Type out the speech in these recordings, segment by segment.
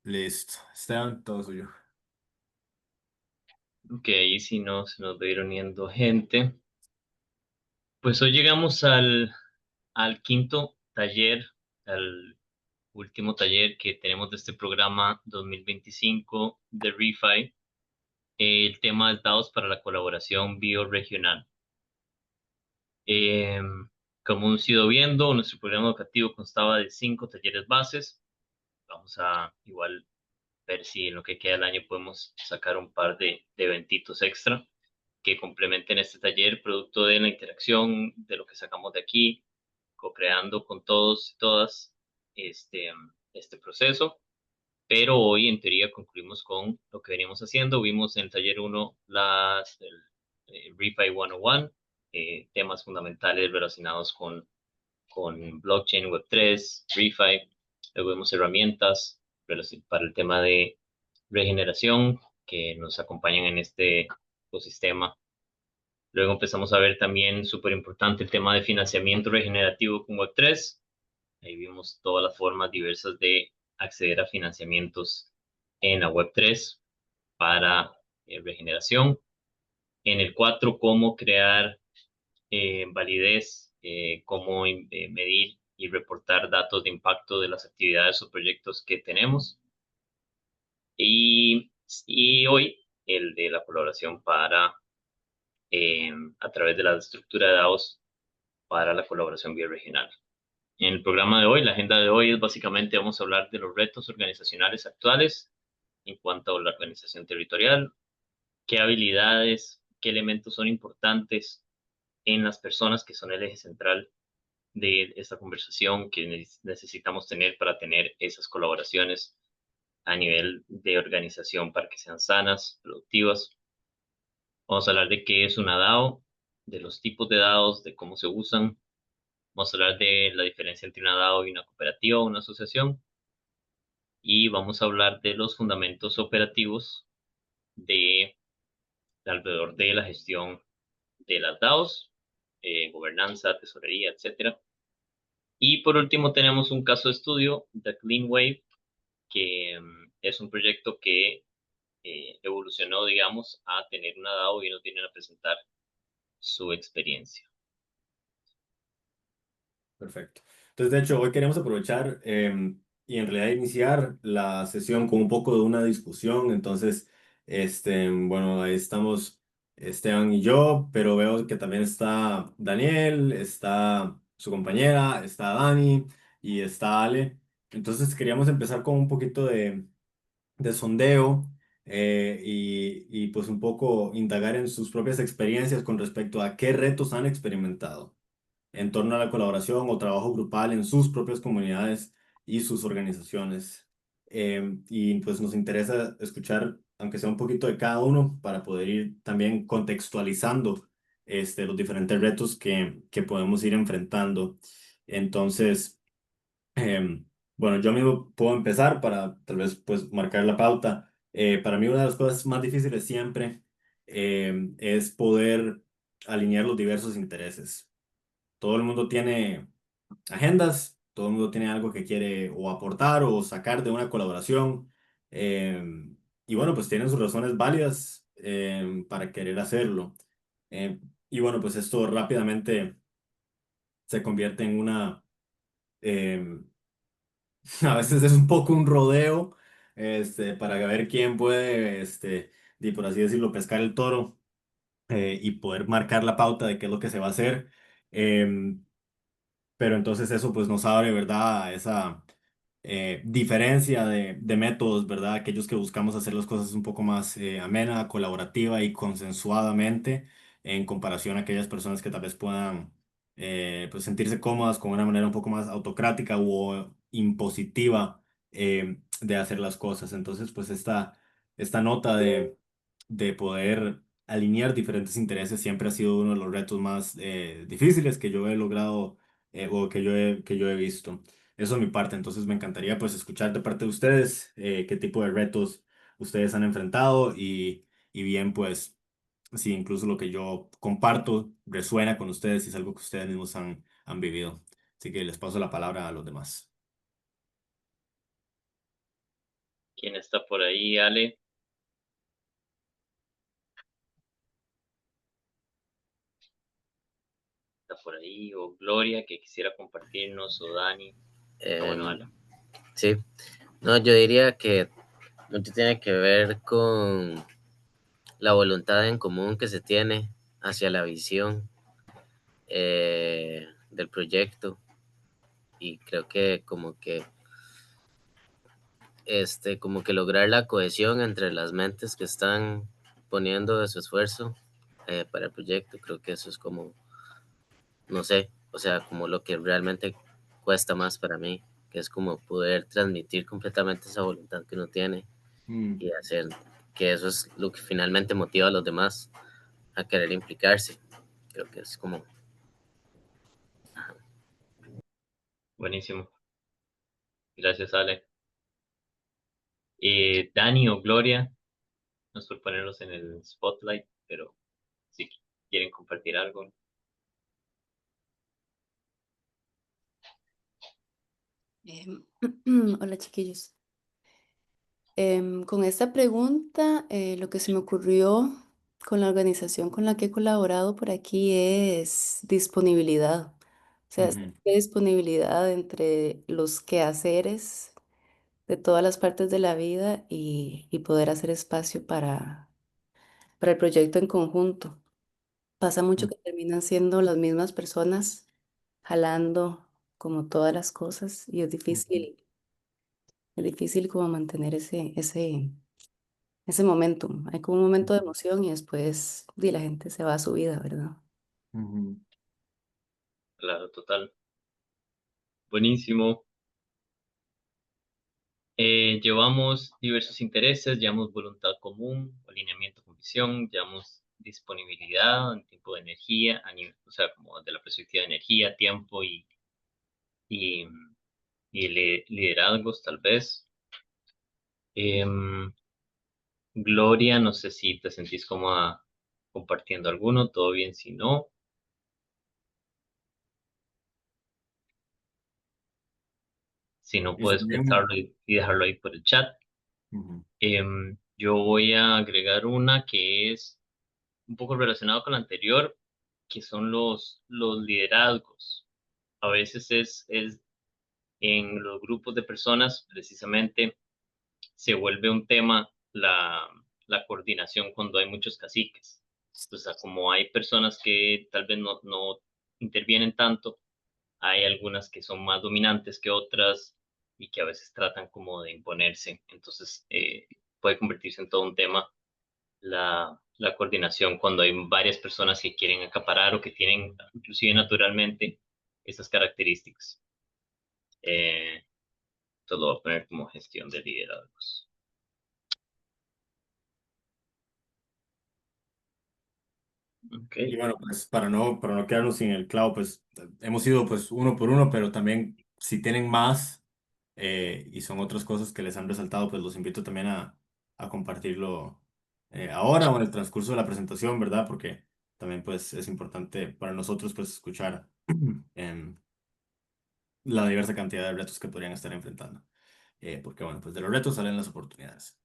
Listo. Esteban, todo suyo. Ok, ahí sí no, se nos va a ir uniendo gente. Pues hoy llegamos al quinto taller, al último taller que tenemos de este programa 2025 de ReFi. El tema es dados para la colaboración bioregional. Eh, Como hemos ido viendo, nuestro programa educativo constaba de 5 talleres bases. Vamos a igual ver si en lo que queda del año podemos sacar un par de eventitos extra que complementen este taller, producto de la interacción, de lo que sacamos de aquí, co-creando con todos y todas este, este proceso. Pero hoy, en teoría, concluimos con lo que veníamos haciendo. Vimos en el taller uno el ReFi 101, temas fundamentales relacionados con blockchain, Web3, ReFi. Luego vimos herramientas para el tema de regeneración que nos acompañan en este ecosistema. Luego empezamos a ver también, súper importante, el tema de financiamiento regenerativo con Web3. Ahí vimos todas las formas diversas de acceder a financiamientos en la Web3 para regeneración. En el 4 cómo crear validez, cómo medir y reportar datos de impacto de las actividades o proyectos que tenemos. Y, y hoy el de la colaboración eh, a través de la estructura de DAOs para la colaboración bioregional. En el programa de hoy, la agenda de hoy es básicamente vamos a hablar de los retos organizacionales actuales en cuanto a la organización territorial, qué habilidades, qué elementos son importantes en las personas que son el eje central de esta conversación que necesitamos tener para tener esas colaboraciones a nivel de organización para que sean sanas, productivas. Vamos a hablar de qué es una DAO, de los tipos de DAOs, de cómo se usan. Vamos a hablar de la diferencia entre una DAO y una cooperativa o una asociación. Y vamos a hablar de los fundamentos operativos de alrededor de la gestión de las DAOs, gobernanza, tesorería, etcétera. Y por último tenemos un caso de estudio, The Clean Wave, que es un proyecto que evolucionó, digamos, a tener una DAO y nos vienen a presentar su experiencia. Perfecto. Entonces, de hecho, hoy queremos aprovechar y en realidad iniciar la sesión con un poco de una discusión. Entonces, bueno, ahí estamos Esteban y yo, pero veo que también está Daniel, está su compañera, está Dani y está Ale. Entonces, queríamos empezar con un poquito de sondeo pues un poco indagar en sus propias experiencias con respecto a qué retos han experimentado en torno a la colaboración o trabajo grupal en sus propias comunidades y sus organizaciones. Y pues nos interesa escuchar, aunque sea un poquito de cada uno, para poder ir también contextualizando los diferentes retos que podemos ir enfrentando. Entonces, bueno, yo mismo puedo empezar para tal vez pues marcar la pauta. Para mí una de las cosas más difíciles siempre es poder alinear los diversos intereses. Todo el mundo tiene agendas, todo el mundo tiene algo que quiere o aportar o sacar de una colaboración. Y bueno, pues tienen sus razones válidas para querer hacerlo. Y bueno, pues esto rápidamente se convierte en em, a veces es un poco un rodeo, para ver quién puede, y por así decirlo, pescar el toro y poder marcar la pauta de qué es lo que se va a hacer. Em, pero entonces eso pues nos abre, ¿verdad? A esa diferencia de métodos, ¿verdad? Aquellos que buscamos hacer las cosas un poco más amena, colaborativa y consensuadamente en comparación a aquellas personas que tal vez puedan pues sentirse cómodas con una manera un poco más autocrática o impositiva de hacer las cosas. Entonces pues esta nota de poder alinear diferentes intereses siempre ha sido uno de los retos más difíciles que yo he logrado o que yo he visto. Eso es mi parte, entonces me encantaría pues escuchar de parte de ustedes qué tipo de retos ustedes han enfrentado y bien pues si incluso lo que yo comparto resuena con ustedes y es algo que ustedes mismos han vivido. Así que les paso la palabra a los demás. ¿Quién está por ahí? Ale está por ahí, o Gloria, que quisiera compartirnos, o Dani. Ah, bueno, Em, Ale. sí, no, yo diría que mucho tiene que ver con la voluntad en común que se tiene hacia la visión del proyecto y creo que como que lograr la cohesión entre las mentes que están poniendo de su esfuerzo para el proyecto, creo que eso es como, no sé, o sea, como lo que realmente cuesta más para mí, que es como poder transmitir completamente esa voluntad que uno tiene Mm, y hacer que eso es lo que finalmente motiva a los demás a querer implicarse. Creo que es como, Buenísimo. Gracias, Ale. Dani o Gloria, no es por ponerlos en el spotlight, pero si quieren compartir algo. Em, Hola chiquillos. Con esta pregunta, lo que se me ocurrió con la organización con la que he colaborado por aquí es disponibilidad. O sea, ujú, disponibilidad entre los quehaceres de todas las partes de la vida y poder hacer espacio para el proyecto en conjunto. Pasa mucho mm, que terminan siendo las mismas personas jalando como todas las cosas y ujú, es difícil como mantener ese momentum. Hay como un momento de emoción y después la gente se va a su vida, ¿verdad? ujú, Claro, total. Buenísimo. Llevamos diversos intereses, llevamos voluntad común, alineamiento con visión, llevamos disponibilidad en tiempo de energía, o sea, como de la perspectiva de energía, tiempo y, liderazgos, tal vez. Em, Gloria, no sé si te sentís cómoda compartiendo alguno, todo bien si no. Si no, está puedes bien. pensarlo y dejarlo ahí por el chat. Ujú, Yo voy a agregar una que es un poco relacionado con la anterior, que son los liderazgos. A veces es en los grupos de personas, precisamente, se vuelve un tema la coordinación cuando hay muchos caciques. Entonces, como hay personas que tal vez no intervienen tanto, hay algunas que son más dominantes que otras y que a veces tratan como de imponerse. Entonces, puede convertirse en todo un tema la coordinación cuando hay varias personas que quieren acaparar o que tienen inclusive naturalmente esas características. Eh, Entonces lo voy a poner como gestión de liderazgos. Ok, y bueno, pues para no quedarnos sin el clavo, pues hemos ido pues uno por uno, pero también si tienen más y son otras cosas que les han resaltado, pues los invito también a compartirlo ahora o en el transcurso de la presentación, ¿verdad? Porque también pues es importante para nosotros pues escuchar em, la diversa cantidad de retos que podrían estar enfrentando. Porque bueno, pues de los retos salen las oportunidades.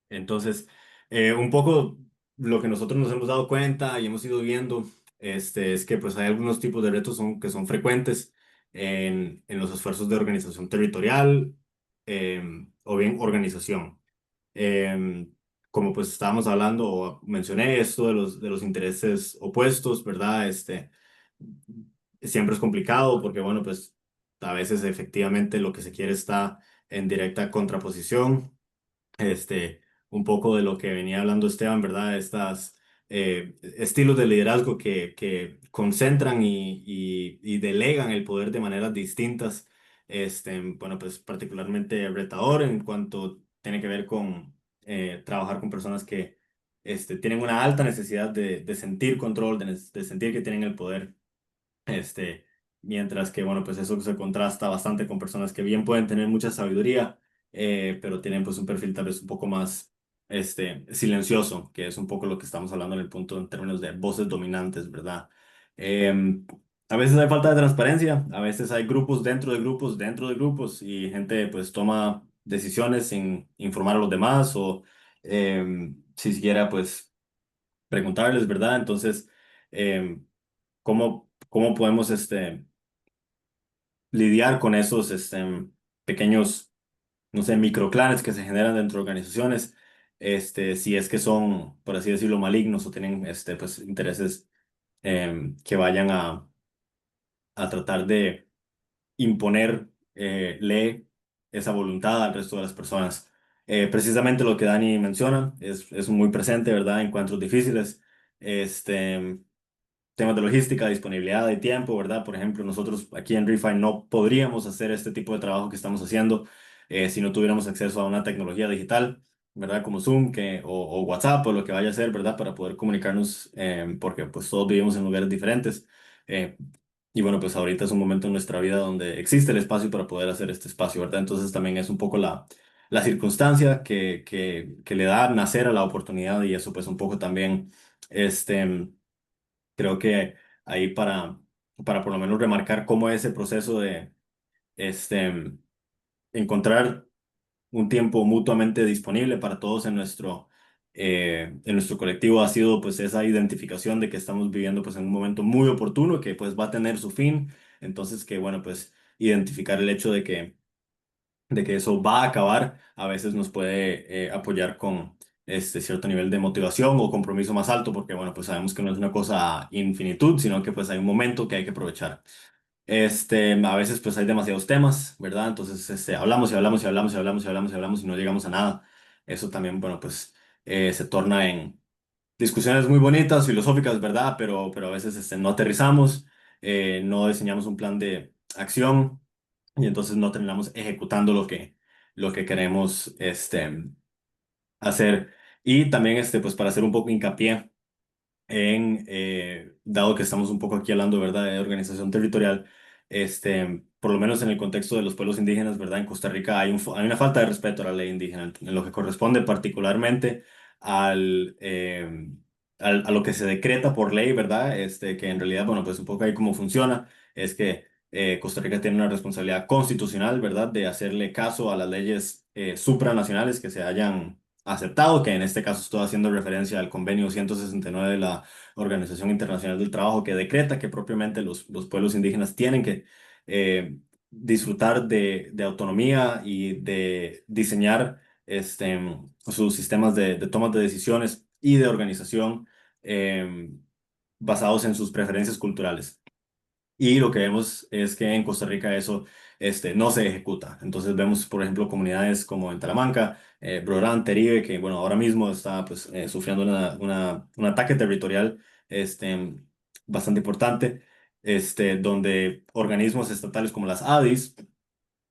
Entonces, un poco lo que nosotros nos hemos dado cuenta y hemos ido viendo es que pues hay algunos tipos de retos que son frecuentes en los esfuerzos de organización territorial o bien organización. Em, Como pues estábamos hablando o mencioné esto de los intereses opuestos, ¿verdad? Siempre es complicado porque bueno, pues a veces efectivamente lo que se quiere está en directa contraposición este, un poco de lo que venía hablando Esteban, ¿verdad? Estas estilos de liderazgo que concentran y delegan el poder de maneras distintas. Bueno, pues particularmente retador en cuanto tiene que ver con trabajar con personas que tienen una alta necesidad de sentir control, de sentir que tienen el poder. Este, Mientras que, bueno, pues eso se contrasta bastante con personas que bien pueden tener mucha sabiduría, pero tienen pues un perfil tal vez un poco más, silencioso, que es un poco lo que estamos hablando en el punto en términos de voces dominantes, ¿verdad? A veces hay falta de transparencia, a veces hay grupos dentro de grupos, dentro de grupos, y gente pues toma decisiones sin informar a los demás o si siquiera pues preguntarles, ¿verdad? Entonces, ¿cómo podemos lidiar con esos pequeños, no sé, microclanes que se generan dentro de organizaciones? Si es que son, por así decirlo, malignos o tienen pues, intereses que vayan a tratar de imponer esa voluntad al resto de las personas. Precisamente lo que Dani menciona es muy presente, ¿verdad? Encuentros difíciles, este, temas de logística, disponibilidad de tiempo, ¿verdad? Por ejemplo, nosotros aquí en Refi no podríamos hacer este tipo de trabajo que estamos haciendo si no tuviéramos acceso a una tecnología digital, ¿verdad? Como Zoom o WhatsApp o lo que vaya a ser, ¿verdad? Para poder comunicarnos, porque pues todos vivimos en lugares diferentes. Eh, y bueno, pues ahorita es un momento en nuestra vida donde existe el espacio para poder hacer este espacio, ¿verdad? Entonces también es un poco la circunstancia que le da nacer a la oportunidad y eso pues un poco también, creo que ahí para por lo menos remarcar cómo ese proceso de este, encontrar un tiempo mutuamente disponible para todos en nuestro colectivo ha sido pues esa identificación de que estamos viviendo pues en un momento muy oportuno que pues va a tener su fin. Entonces que bueno pues identificar el hecho de que eso va a acabar a veces nos puede apoyar con cierto nivel de motivación o compromiso más alto porque bueno pues sabemos que no es una cosa a infinitud sino que pues hay un momento que hay que aprovechar. A veces pues hay demasiados temas, ¿verdad? Entonces, hablamos y hablamos y hablamos y hablamos y hablamos y hablamos y no llegamos a nada. Eso también, bueno, pues se torna en discusiones muy bonitas, filosóficas, ¿verdad? Pero a veces no aterrizamos, no diseñamos un plan de acción y entonces no terminamos ejecutando lo que queremos hacer. Y también, pues para hacer un poco hincapié dado que estamos un poco aquí hablando, ¿verdad?, de organización territorial, por lo menos en el contexto de los pueblos indígenas, ¿verdad?, en Costa Rica hay una falta de respeto a la ley indígena, en lo que corresponde particularmente al, a lo que se decreta por ley, ¿verdad?, que en realidad, bueno, pues un poco ahí cómo funciona, es que Costa Rica tiene una responsabilidad constitucional, ¿verdad?, de hacerle caso a las leyes supranacionales que se hayan aceptado, que en este caso estoy haciendo referencia al convenio 169 de la Organización Internacional del Trabajo, que decreta que propiamente los pueblos indígenas tienen que eh, disfrutar de autonomía y de diseñar sus sistemas de tomas de decisiones y de organización eh, basados en sus preferencias culturales. Y lo que vemos es que en Costa Rica eso no se ejecuta. Entonces vemos, por ejemplo, comunidades como en Talamanca, Brorán, Teribe, que bueno, ahora mismo está pues, sufriendo un ataque territorial este, bastante importante, donde organismos estatales como las ADIs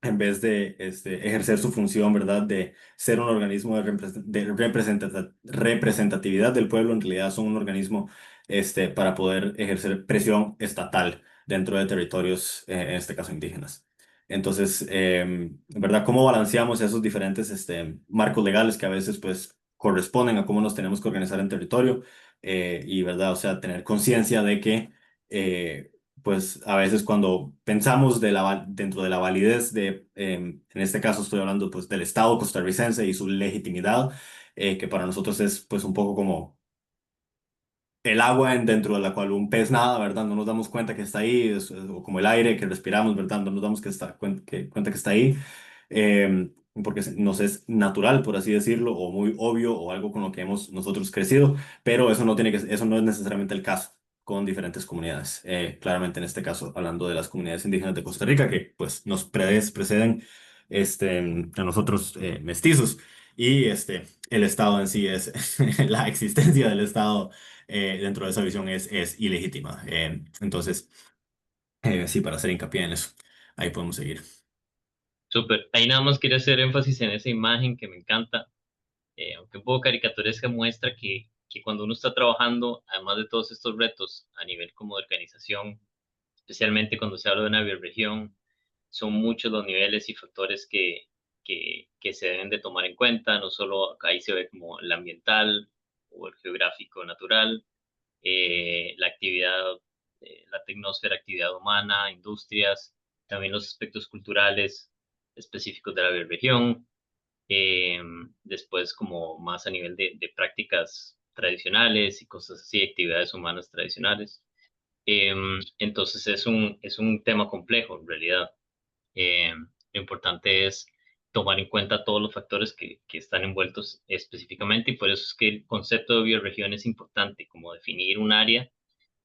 en vez de ejercer su función, ¿verdad? De ser un organismo representatividad del pueblo, en realidad son un organismo para poder ejercer presión estatal dentro de territorios, en este caso indígenas. Entonces, ¿verdad? ¿Cómo balanceamos esos diferentes marcos legales que a veces pues corresponden a cómo nos tenemos que organizar en territorio? Y, ¿verdad? O sea, tener conciencia de que eh, pues a veces cuando pensamos dentro de la validez en este caso estoy hablando pues del Estado costarricense y su legitimidad, que para nosotros es pues un poco como el agua dentro de la cual un pez nada, ¿verdad? No nos damos cuenta que está ahí, o como el aire que respiramos, ¿verdad? No nos damos cuenta que está ahí, porque nos es natural, por así decirlo, o muy obvio, o algo con lo que hemos nosotros crecido, pero eso no es necesariamente el caso con diferentes comunidades. Claramente en este caso, hablando de las comunidades indígenas de Costa Rica, que pues nos preceden a nosotros mestizos, y el Estado en sí es la existencia del Estado dentro de esa visión es ilegítima. Entonces, sí, para hacer hincapié en eso, ahí podemos seguir. Súper. Ahí nada más quería hacer énfasis en esa imagen que me encanta, aunque un poco caricaturesca, muestra que cuando uno está trabajando, además de todos estos retos a nivel como de organización, especialmente cuando se habla de una bioregión, son muchos los niveles y factores que se deben de tomar en cuenta. No solo ahí se ve como el ambiental o el geográfico natural, la actividad, la tecnosfera, actividad humana, industrias, también los aspectos culturales específicos de la región, después como más a nivel de prácticas tradicionales y cosas así, actividades humanas tradicionales. Entonces es un tema complejo en realidad. Lo importante es tomar en cuenta todos los factores que están envueltos específicamente y por eso es que el concepto de bioregión es importante, como definir un área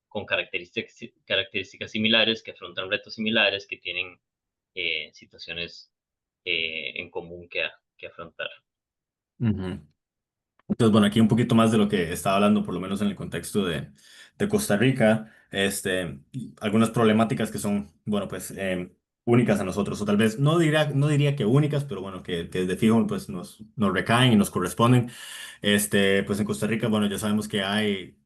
con características similares, que afrontan retos similares, que tienen situaciones en común que afrontar. Ujú. Entonces, bueno, aquí un poquito más de lo que estaba hablando, por lo menos en el contexto de Costa Rica, algunas problemáticas que son, bueno, pues únicas a nosotros, o tal vez no diría que únicas, pero bueno, que de fijo pues nos recaen y nos corresponden. Pues en Costa Rica, bueno, ya sabemos que hay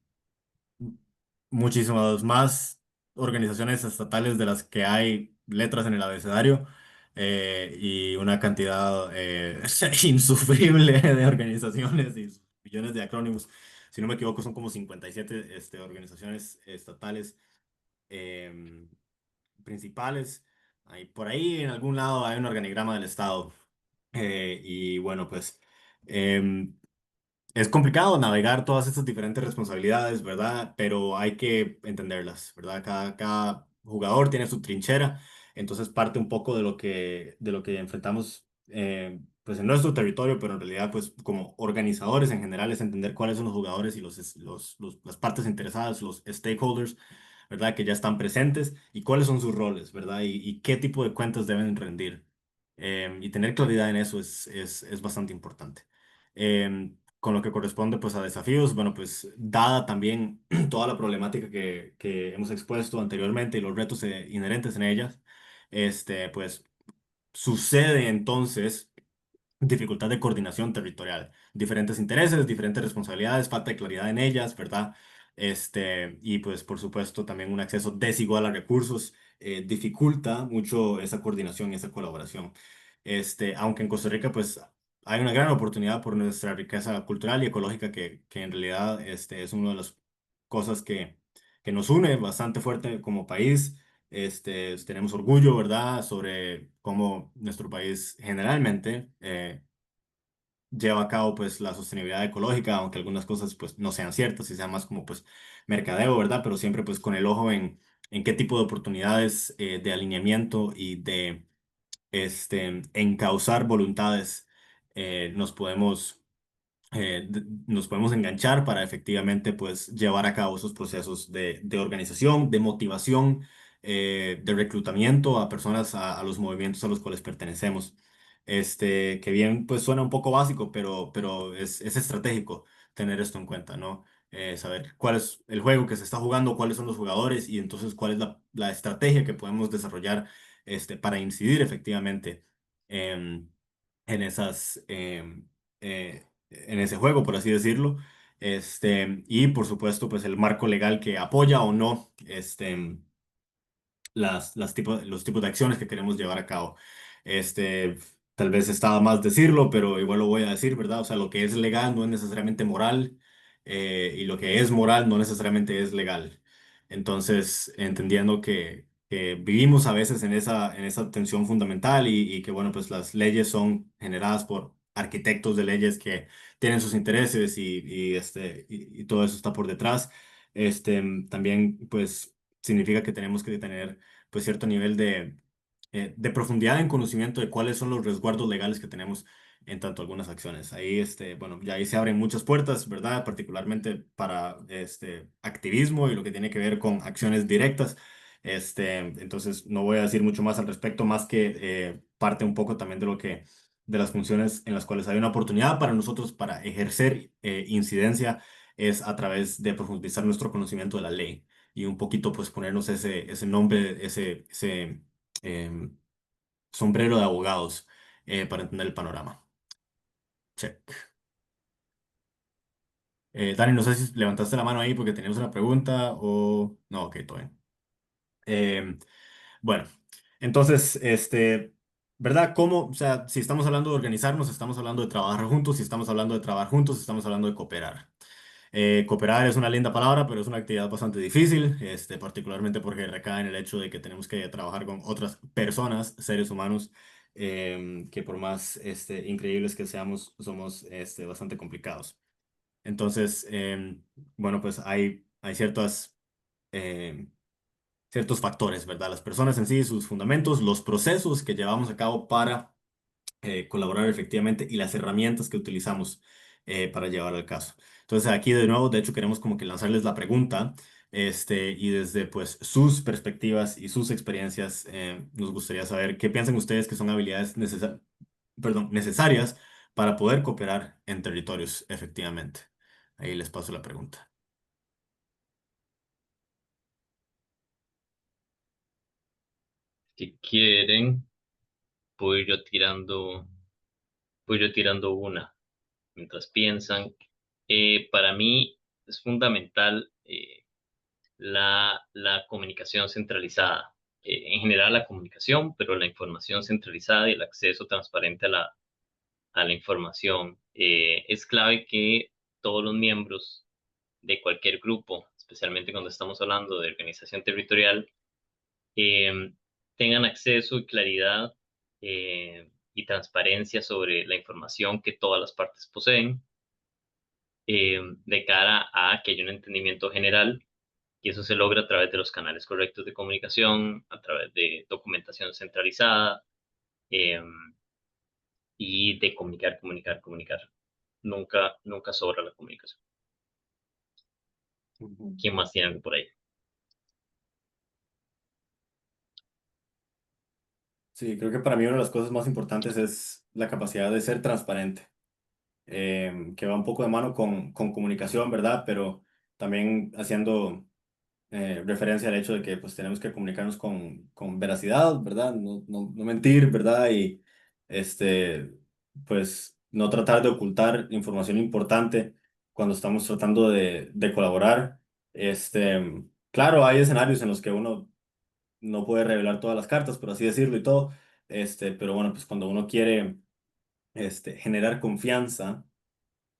muchísimas más organizaciones estatales de las que hay letras en el abecedario, y una cantidad insufrible de organizaciones y millones de acrónimos. Si no me equivoco, son como 57 organizaciones estatales em, principales. Por ahí en algún lado hay un organigrama del Estado. Y bueno, pues em, es complicado navegar todas estas diferentes responsabilidades, ¿verdad? Pero hay que entenderlas, ¿verdad? Cada jugador tiene su trinchera, entonces parte un poco de lo que enfrentamos, pues en nuestro territorio, pero en realidad pues como organizadores en general es entender cuáles son los jugadores y las partes interesadas, los stakeholders, ¿verdad? Que ya están presentes y cuáles son sus roles, ¿verdad? Y qué tipo de cuentas deben rendir. Y tener claridad en eso es bastante importante. Con lo que corresponde pues a desafíos, bueno, pues dada también toda la problemática que hemos expuesto anteriormente y los retos inherentes en ellas, pues sucede entonces dificultad de coordinación territorial, diferentes intereses, diferentes responsabilidades, falta de claridad en ellas, ¿verdad? Y pues por supuesto también un acceso desigual a recursos dificulta mucho esa coordinación y esa colaboración. Aunque en Costa Rica pues hay una gran oportunidad por nuestra riqueza cultural y ecológica que en realidad es una de las cosas que nos une bastante fuerte como país. Tenemos orgullo, ¿verdad?, sobre cómo nuestro país generalmente lleva a cabo pues la sostenibilidad ecológica, aunque algunas cosas pues no sean ciertas y sean más como pues mercadeo, ¿verdad? Pero siempre pues con el ojo en qué tipo de oportunidades de alineamiento y de encauzar voluntades nos podemos nos podemos enganchar para efectivamente pues llevar a cabo esos procesos de organización, de motivación, de reclutamiento a personas, a los movimientos a los cuales pertenecemos. Que bien pues suena un poco básico, pero es estratégico tener esto en cuenta, ¿no? Saber cuál es el juego que se está jugando, cuáles son los jugadores y entonces cuál es la estrategia que podemos desarrollar para incidir efectivamente em, en en ese juego, por así decirlo. Y por supuesto, pues el marco legal que apoya o no los tipos de acciones que queremos llevar a cabo. Este, Tal vez estaba más decirlo, pero igual lo voy a decir, ¿verdad? O sea, lo que es legal no es necesariamente moral, y lo que es moral no necesariamente es legal. Entonces, entendiendo que vivimos a veces en esa tensión fundamental y que, bueno, pues las leyes son generadas por arquitectos de leyes que tienen sus intereses y todo eso está por detrás. También, pues, significa que tenemos que tener pues cierto nivel de profundidad en conocimiento de cuáles son los resguardos legales que tenemos en tanto algunas acciones. Ahí, bueno, ya ahí se abren muchas puertas, ¿verdad? Particularmente para activismo y lo que tiene que ver con acciones directas. Entonces, no voy a decir mucho más al respecto, más que parte un poco también de las funciones en las cuales hay una oportunidad para nosotros para ejercer incidencia es a través de profundizar nuestro conocimiento de la ley y un poquito pues ponernos ese nombre, ese em, sombrero de abogados para entender el panorama. Check. Dani, no sé si levantaste la mano ahí porque teníamos una pregunta o... No, ok, todo bien. Em, bueno, entonces, ¿verdad? ¿Cómo? O sea, si estamos hablando de organizarnos, estamos hablando de trabajar juntos, si estamos hablando de trabajar juntos, estamos hablando de cooperar. Cooperar es una linda palabra, pero es una actividad bastante difícil, particularmente porque recae en el hecho de que tenemos que trabajar con otras personas, seres humanos, que por más increíbles que seamos, somos bastante complicados. Entonces, bueno, pues hay em, ciertos factores, ¿verdad? Las personas en sí, sus fundamentos, los procesos que llevamos a cabo para colaborar efectivamente y las herramientas que utilizamos para llevar al caso. Entonces aquí de nuevo, de hecho, queremos como que lanzarles la pregunta, y desde pues sus perspectivas y sus experiencias, nos gustaría saber qué piensan ustedes que son habilidades necesarias para poder cooperar en territorios efectivamente. Ahí les paso la pregunta. Si quieren, voy yo tirando una mientras piensan. Para mí es fundamental la comunicación centralizada. En general la comunicación, pero la información centralizada y el acceso transparente a la información. Es clave que todos los miembros de cualquier grupo, especialmente cuando estamos hablando de organización territorial, eh, tengan acceso y claridad y transparencia sobre la información que todas las partes poseen, de cara a que haya un entendimiento general, y eso se logra a través de los canales correctos de comunicación, a través de documentación centralizada, eh, y de comunicar, comunicar, comunicar. Nunca, nunca sobra la comunicación. Ujú. ¿Quién más tiene algo por ahí? Sí, creo que para mí una de las cosas más importantes es la capacidad de ser transparente, que va un poco de mano con comunicación, ¿verdad? Pero también haciendo referencia al hecho de que pues tenemos que comunicarnos con veracidad, ¿verdad? No mentir, ¿verdad? Y este, pues no tratar de ocultar información importante cuando estamos tratando de colaborar. Claro, hay escenarios en los que uno no puede revelar todas las cartas, por así decirlo y todo, pero bueno, pues cuando uno quiere generar confianza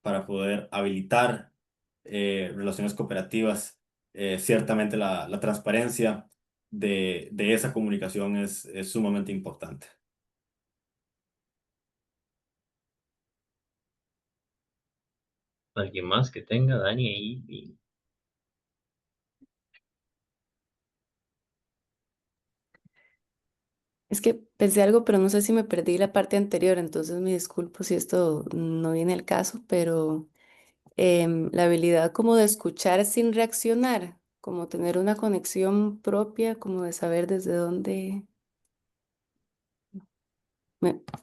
para poder habilitar relaciones cooperativas. Ciertamente la transparencia de esa comunicación es sumamente importante. ¿Alguien más que tenga, Dani, ahí? Es que pensé algo, pero no sé si me perdí la parte anterior, entonces me disculpo si esto no viene al caso, pero la habilidad como de escuchar sin reaccionar, como tener una conexión propia, como de saber desde dónde,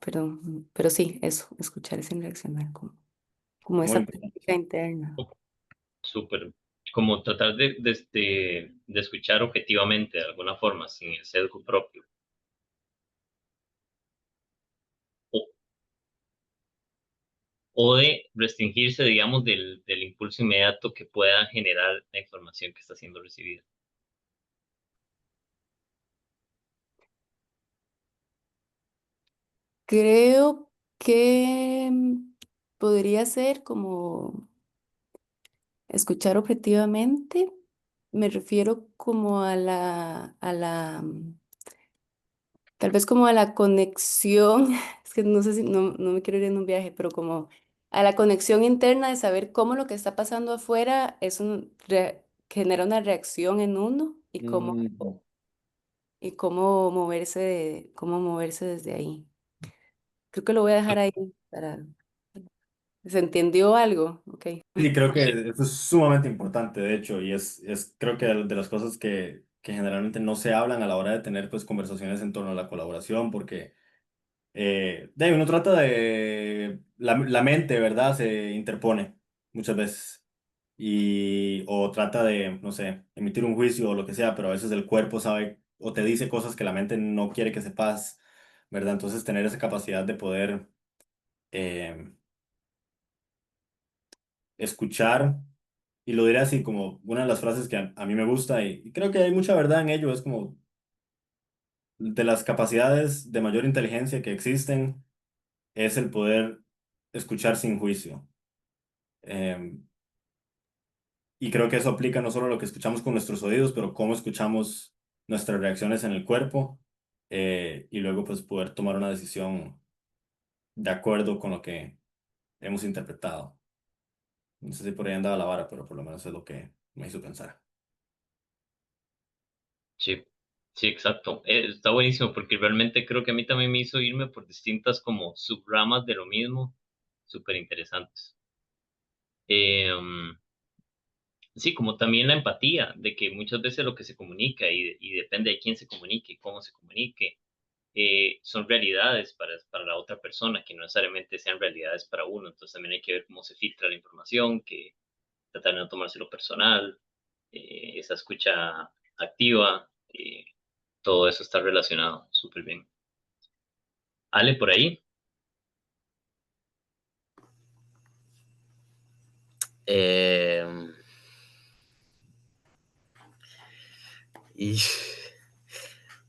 perdón, pero sí, eso, escuchar sin reaccionar, como Muy esa importante. práctica interna. Oh, súper. Como tratar de escuchar objetivamente de alguna forma, sin el sesgo propio. O, o de restringirse, digamos, del impulso inmediato que pueda generar la información que está siendo recibida. Creo que podría ser como escuchar objetivamente. Me refiero como tal vez como a la conexión, es que no sé si, no me quiero ir en un viaje, pero como a la conexión interna de saber cómo lo que está pasando afuera genera una reacción en uno Mm, y cómo moverse desde ahí. Creo que lo voy a dejar ahí para... ¿Se entendió algo? Ok. Sí, creo que Sí, esto es sumamente importante, de hecho, y es creo que de las cosas que generalmente no se hablan a la hora de tener pues conversaciones en torno a la colaboración, porque uno trata la mente, ¿verdad? Se interpone muchas veces. O trata de, no sé, emitir un juicio o lo que sea, pero a veces el cuerpo sabe o te dice cosas que la mente no quiere que sepas, ¿verdad? Entonces tener esa capacidad de poder eh, escuchar, y lo diré así como una de las frases que a mí me gusta y creo que hay mucha verdad en ello, es como de las capacidades de mayor inteligencia que existen es el poder escuchar sin juicio. Em, y creo que eso aplica no solo a lo que escuchamos con nuestros oídos, pero cómo escuchamos nuestras reacciones en el cuerpo. y luego pues poder tomar una decisión de acuerdo con lo que hemos interpretado. No sé si por ahí andaba la vara, pero por lo menos es lo que me hizo pensar. Sí, sí, exacto. Está buenísimo porque realmente creo que a mí también me hizo irme por distintas como subramas de lo mismo, súper interesantes. Sí, como también la empatía, de que muchas veces lo que se comunica y depende de quién se comunique, cómo se comunique, son realidades para la otra persona, que no necesariamente sean realidades para uno. Entonces también hay que ver cómo se filtra la información, que tratar de no tomárselo personal, esa escucha activa, todo eso está relacionado súper bien. Ale, por ahí. Em, y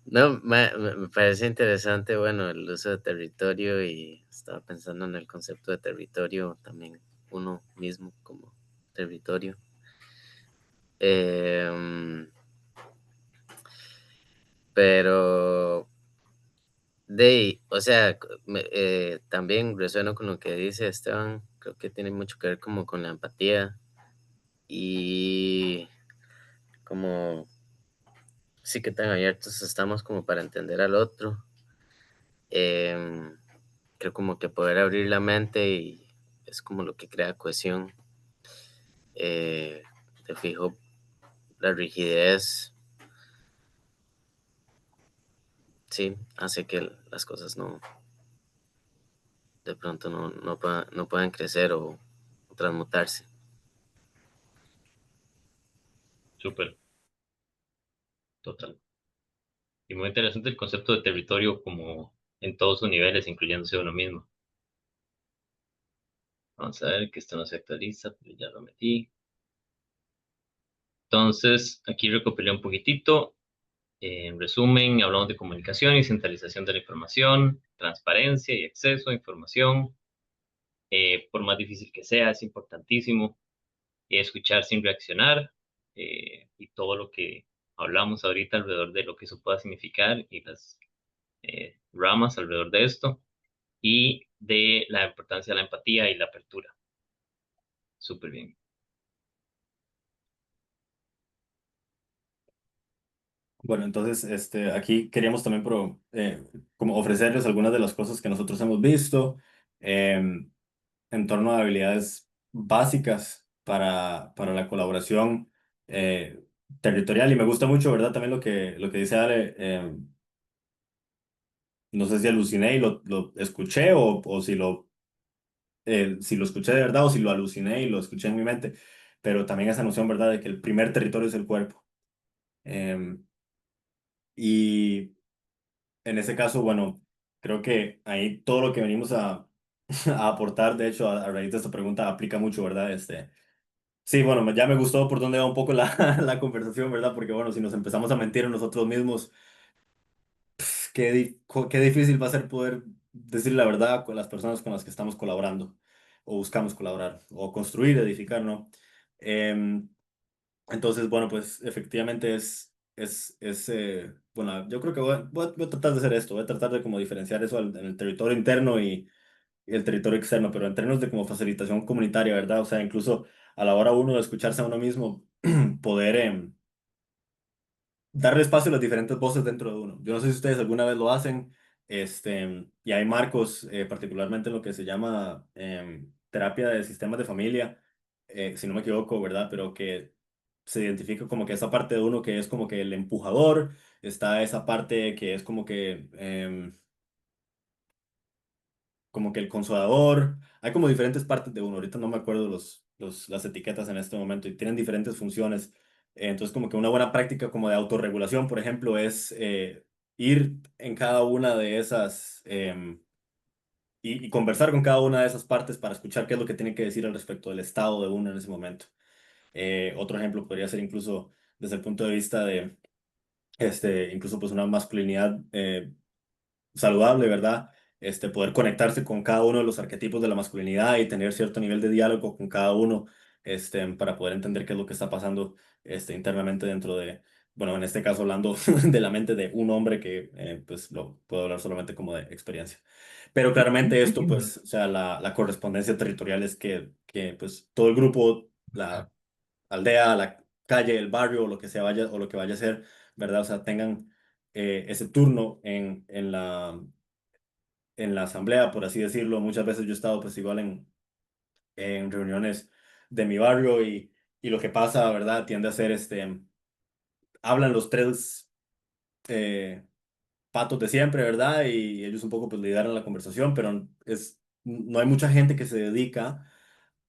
no, me parece interesante, bueno, el uso de territorio y estaba pensando en el concepto de territorio también, uno mismo como territorio. Em, pero o sea, también resueno con lo que dice Esteban, creo que tiene mucho que ver como con la empatía y como sí que tan abiertos estamos como para entender al otro. Em, Creo como que poder abrir la mente y es como lo que crea cohesión. Eh, de fijo, la rigidez, sí, hace que las cosas no, de pronto no puedan crecer o transmutarse. Súper, total. Y muy interesante el concepto de territorio como en todos sus niveles, incluyéndose uno mismo. Vamos a ver que esto no se actualiza, pero ya lo metí. Entonces, aquí recopilé un poquitito. En resumen, hablamos de comunicación y centralización de la información, transparencia y acceso a información. Por más difícil que sea, es importantísimo escuchar sin reaccionar, y todo lo que hablamos ahorita alrededor de lo que eso pueda significar y las ramas alrededor de esto, y de la importancia de la empatía y la apertura. Súper bien. Bueno, entonces aquí queríamos también como ofrecerles algunas de las cosas que nosotros hemos visto em, en torno a habilidades básicas para la colaboración eh, territorial. Y me gusta mucho, ¿verdad? También lo que dice Ale. No sé si aluciné y lo escuché o si lo escuché de verdad o si lo aluciné y lo escuché en mi mente. Pero también esa noción, ¿verdad? De que el primer territorio es el cuerpo. Em, y en ese caso, bueno, creo que ahí todo lo que venimos a aportar, de hecho, a raíz de esta pregunta, aplica mucho, ¿verdad? Sí, bueno, ya me gustó por dónde va un poco la conversación, ¿verdad? Porque, bueno, si nos empezamos a mentir a nosotros mismos, qué difícil va a ser poder decir la verdad con las personas con las que estamos colaborando, o buscamos colaborar, o construir, edificar, ¿no? Em, entonces, bueno, pues efectivamente bueno, yo creo que voy a tratar de hacer esto, voy a tratar de como diferenciar eso en el territorio interno y el territorio externo, pero en términos de como facilitación comunitaria, ¿verdad? O sea, incluso a la hora uno de escucharse a uno mismo, poder darle espacio a las diferentes voces dentro de uno. Yo no sé si ustedes alguna vez lo hacen, y hay marcos, particularmente en lo que se llama terapia de sistemas de familia, si no me equivoco, ¿verdad? Pero que se identifica como que esa parte de uno que es como que el empujador, está esa parte que es como que el consolador. Hay como diferentes partes de uno. Ahorita no me acuerdo las etiquetas en este momento y tienen diferentes funciones. Entonces, como que una buena práctica como de autorregulación, por ejemplo, es ir en cada una de esas y conversar con cada una de esas partes para escuchar qué es lo que tiene que decir al respecto del estado de uno en ese momento. Otro ejemplo podría ser incluso desde el punto de vista de, incluso pues una masculinidad saludable, ¿verdad? Poder conectarse con cada uno de los arquetipos de la masculinidad y tener cierto nivel de diálogo con cada uno, para poder entender qué es lo que está pasando, internamente dentro bueno, en este caso hablando de la mente de un hombre que pues lo puedo hablar solamente como de experiencia. Pero claramente esto, pues, o sea, la correspondencia territorial es que pues todo el grupo, la aldea, la calle, el barrio, o lo que sea vaya, o lo que vaya a ser, ¿verdad? O sea, tengan ese turno en la asamblea, por así decirlo. Muchas veces yo he estado pues igual en reuniones de mi barrio y lo que pasa, ¿verdad? Tiende a ser, hablan los tres patos de siempre, ¿verdad? Y ellos un poco pues lideran la conversación, pero no hay mucha gente que se dedica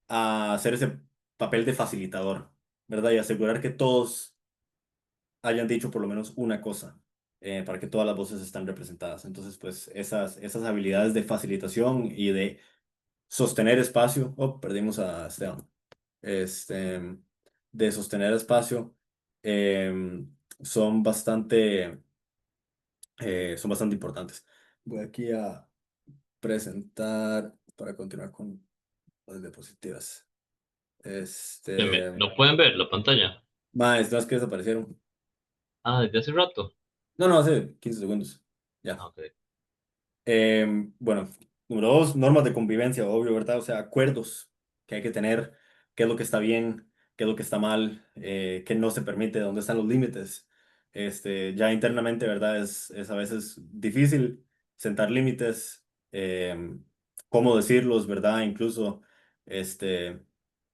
a hacer ese papel de facilitador, ¿verdad? Y asegurar que todos hayan dicho por lo menos una cosa, para que todas las voces estén representadas. Entonces, pues esas habilidades de facilitación y de sostener espacio, oh, perdimos a Esteban, este, de sostener espacio, son son bastante importantes. Voy aquí a presentar para continuar con las diapositivas. ¿No pueden ver la pantalla? Más, no es que desaparecieron. Ah, desde hace rato. No, no, hace 15 segundos. Ya. Ah, ok. Bueno, número dos, normas de convivencia, obvio, ¿verdad? O sea, acuerdos que hay que tener, qué es lo que está bien, qué es lo que está mal, qué no se permite, dónde están los límites. Ya internamente, ¿verdad? Es a veces difícil sentar límites, cómo decirlos, ¿verdad? Incluso, este,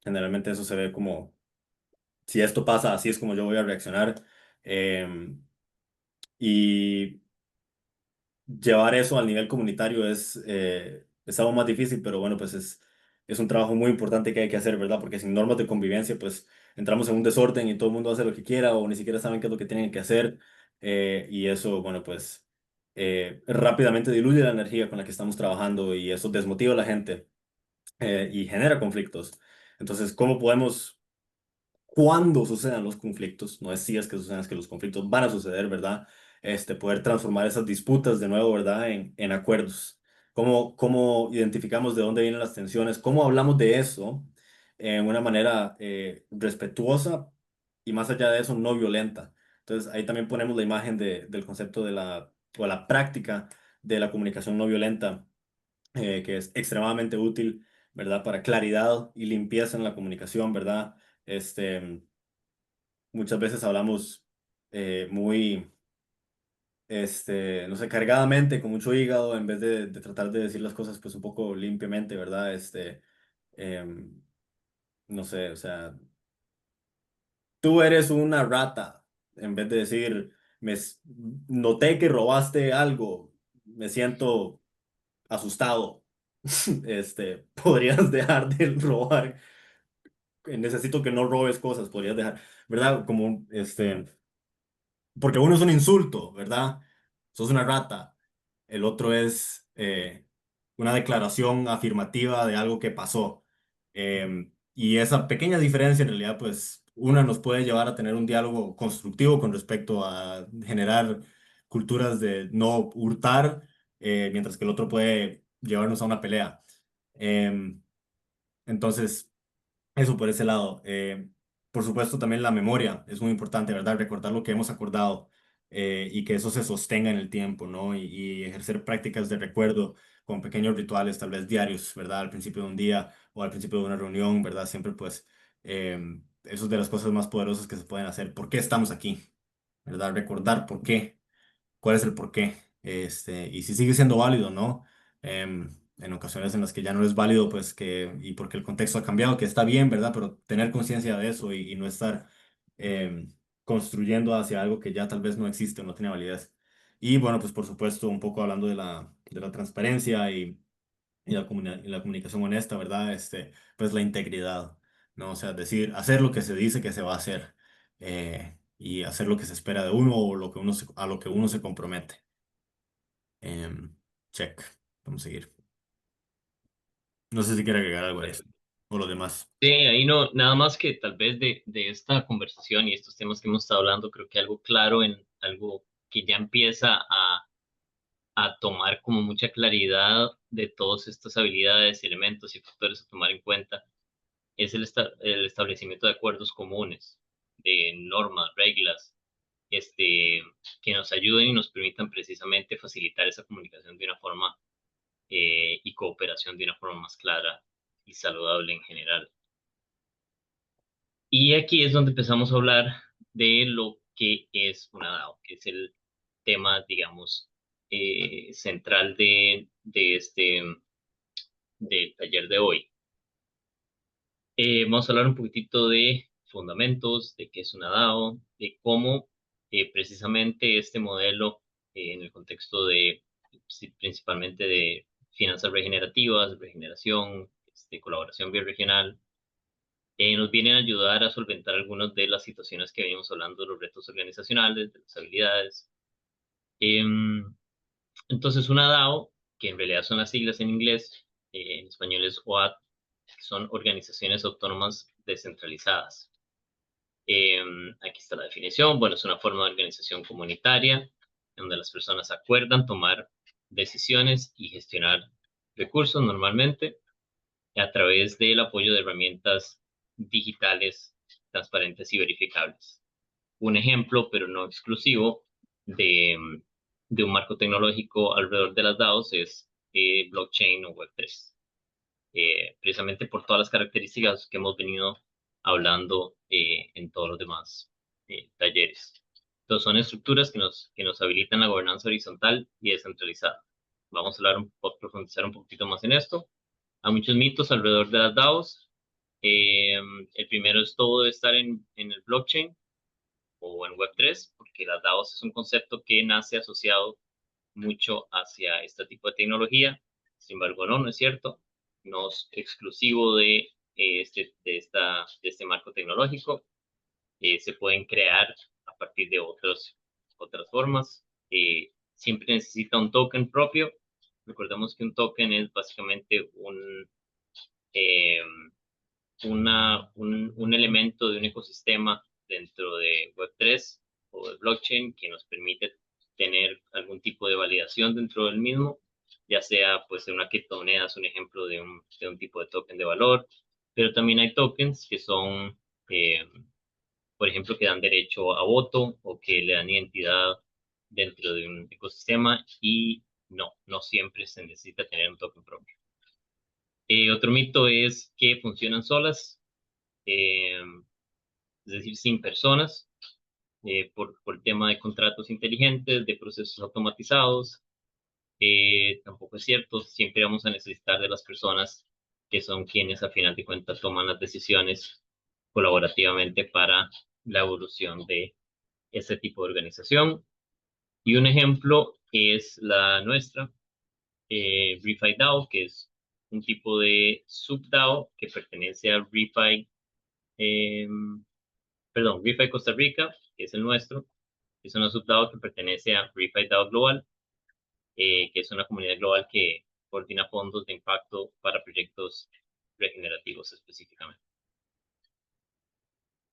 generalmente eso se ve como, si esto pasa, así es como yo voy a reaccionar. Y llevar eso al nivel comunitario es algo más difícil, pero bueno, pues es un trabajo muy importante que hay que hacer, ¿verdad? Porque sin normas de convivencia, pues entramos en un desorden y todo el mundo hace lo que quiera o ni siquiera saben qué es lo que tienen que hacer. Y eso, bueno, pues rápidamente diluye la energía con la que estamos trabajando y eso desmotiva a la gente y genera conflictos. Entonces, ¿cómo podemos cuando sucedan los conflictos, no es si es que sucedan, es que los conflictos van a suceder, ¿verdad? Poder transformar esas disputas de nuevo, ¿verdad? En acuerdos. ¿Cómo identificamos de dónde vienen las tensiones? ¿Cómo hablamos de eso en una manera respetuosa y más allá de eso, no violenta? Entonces, ahí también ponemos la imagen del concepto o la práctica de la comunicación no violenta, que es extremadamente útil, ¿verdad? Para claridad y limpieza en la comunicación, ¿verdad? Este, Muchas veces hablamos muy, no sé, cargadamente, con mucho hígado, en vez de tratar de decir las cosas pues un poco limpiamente, ¿verdad? Em, no sé, o sea, tú eres una rata, en vez de decir, noté que robaste algo, me siento asustado. Podrías dejar de robar, necesito que no robes cosas, podrías dejar, ¿verdad? Como, porque uno es un insulto, ¿verdad? Sos una rata. El otro es una declaración afirmativa de algo que pasó. Y esa pequeña diferencia en realidad, pues, una nos puede llevar a tener un diálogo constructivo con respecto a generar culturas de no hurtar, mientras que el otro puede llevarnos a una pelea. Em, entonces, eso por ese lado. Por supuesto, también la memoria es muy importante, ¿verdad? Recordar lo que hemos acordado y que eso se sostenga en el tiempo, ¿no? Y ejercer prácticas de recuerdo con pequeños rituales, tal vez diarios, ¿verdad? Al principio de un día o al principio de una reunión, ¿verdad? Siempre, pues, eso es de las cosas más poderosas que se pueden hacer. ¿Por qué estamos aquí? ¿Verdad? Recordar por qué, cuál es el porqué, y si sigue siendo válido, ¿no? En ocasiones en las que ya no es válido, pues y porque el contexto ha cambiado, que está bien, ¿verdad? Pero tener conciencia de eso y no estar construyendo hacia algo que ya tal vez no existe o no tiene validez. Y bueno, pues por supuesto, un poco hablando de la transparencia y la comunicación honesta, ¿verdad? Pues la integridad, ¿no? O sea, decir, hacer lo que se dice que se va a hacer y hacer lo que se espera de uno o a lo que uno se compromete. Check. Vamos a seguir. No sé si quiere agregar algo a esto o lo demás. Sí, ahí no, nada más que tal vez de esta conversación y estos temas que hemos estado hablando, creo que algo claro en algo que ya empieza a tomar como mucha claridad de todas estas habilidades, elementos y factores a tomar en cuenta, es el establecimiento de acuerdos comunes, de normas, reglas, que nos ayuden y nos permitan precisamente facilitar esa comunicación de una forma y cooperación de una forma más clara y saludable en general. Y aquí es donde empezamos a hablar de lo que es una DAO, que es el tema, digamos, central del taller de hoy. Vamos a hablar un poquitito de fundamentos, de qué es una DAO, de cómo precisamente este modelo en el contexto de principalmente de finanzas regenerativas, regeneración, colaboración biregional, nos vienen a ayudar a solventar algunas de las situaciones que venimos hablando de los retos organizacionales, de las habilidades. Entonces, una DAO, que en realidad son las siglas en inglés, en español es OAT, que son organizaciones autónomas descentralizadas. Aquí está la definición. Bueno, es una forma de organización comunitaria donde las personas acuerdan tomar decisiones y gestionar recursos normalmente a través del apoyo de herramientas digitales, transparentes y verificables. Un ejemplo, pero no exclusivo, de un marco tecnológico alrededor de las DAOs es blockchain o Web3. Precisamente por todas las características que hemos venido hablando en todos los demás talleres. Entonces son estructuras que nos habilitan la gobernanza horizontal y descentralizada. Vamos a hablar profundizar un poquito más en esto. Hay muchos mitos alrededor de las DAOs. El primero es todo de estar en el blockchain o en Web3, porque las DAOs es un concepto que nace asociado mucho hacia este tipo de tecnología. Sin embargo, no es cierto. No es exclusivo de este marco tecnológico. Se pueden crear a partir de otras formas. Siempre necesita un token propio. Recordemos que un token es básicamente eh, un elemento de un ecosistema dentro de Web3 o de blockchain que nos permite tener algún tipo de validación dentro del mismo, ya sea pues una criptomoneda es un ejemplo de un tipo de token de valor, pero también hay tokens que son, por ejemplo, que dan derecho a voto o que le dan identidad dentro de un ecosistema y no siempre se necesita tener un token propio. Otro mito es que funcionan solas, eh, es decir, sin personas, por el tema de contratos inteligentes, de procesos automatizados. Tampoco es cierto, siempre vamos a necesitar de las personas que son quienes a final de cuentas toman las decisiones colaborativamente para la evolución de este tipo de organización. Y un ejemplo es la nuestra, ReFi DAO, que es un tipo de sub-DAO que pertenece a ReFi, ReFi Costa Rica, que es el nuestro. Es una sub-DAO que pertenece a ReFi DAO Global, que es una comunidad global que coordina fondos de impacto para proyectos regenerativos específicamente.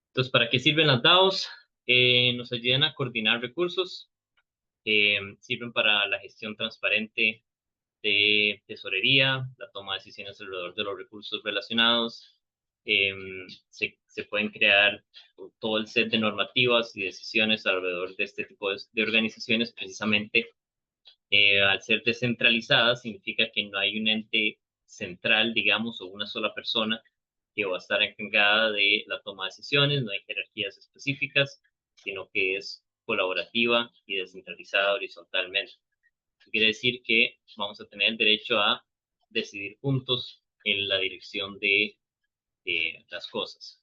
Entonces, ¿para qué sirven las DAOs? Nos ayudan a coordinar recursos, sirven para la gestión transparente de tesorería, la toma de decisiones alrededor de los recursos relacionados. Se pueden crear todo el set de normativas y decisiones alrededor de este tipo de organizaciones, precisamente al ser descentralizadas, significa que no hay un ente central, digamos, o una sola persona que va a estar encargada de la toma de decisiones, no hay jerarquías específicas, sino que es colaborativa y descentralizada horizontalmente. Quiere decir que vamos a tener el derecho a decidir juntos en la dirección de las cosas.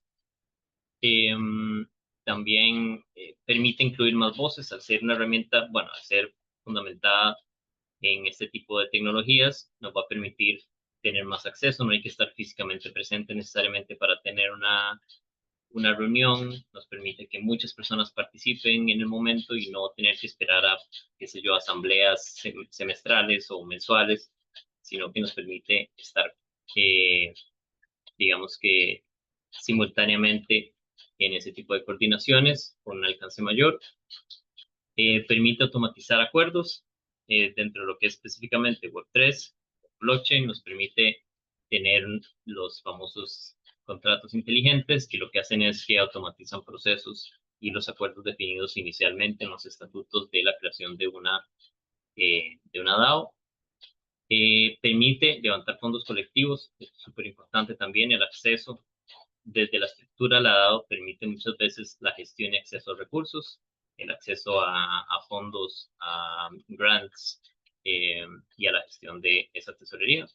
También permite incluir más voces al ser una herramienta, bueno, al ser fundamentada en este tipo de tecnologías, nos va a permitir tener más acceso, no hay que estar físicamente presente necesariamente para tener una reunión, nos permite que muchas personas participen en el momento y no tener que esperar a, qué sé yo, asambleas semestrales o mensuales, sino que nos permite estar, digamos que simultáneamente en ese tipo de coordinaciones con un alcance mayor. Permite automatizar acuerdos dentro de lo que es específicamente Web3. Blockchain nos permite tener los famosos contratos inteligentes que lo que hacen es que automatizan procesos y los acuerdos definidos inicialmente en los estatutos de la creación de una DAO. Permite levantar fondos colectivos, es súper importante también el acceso. Desde la estructura, la DAO permite muchas veces la gestión y acceso a recursos, el acceso a fondos, a grants y a la gestión de esa tesorería.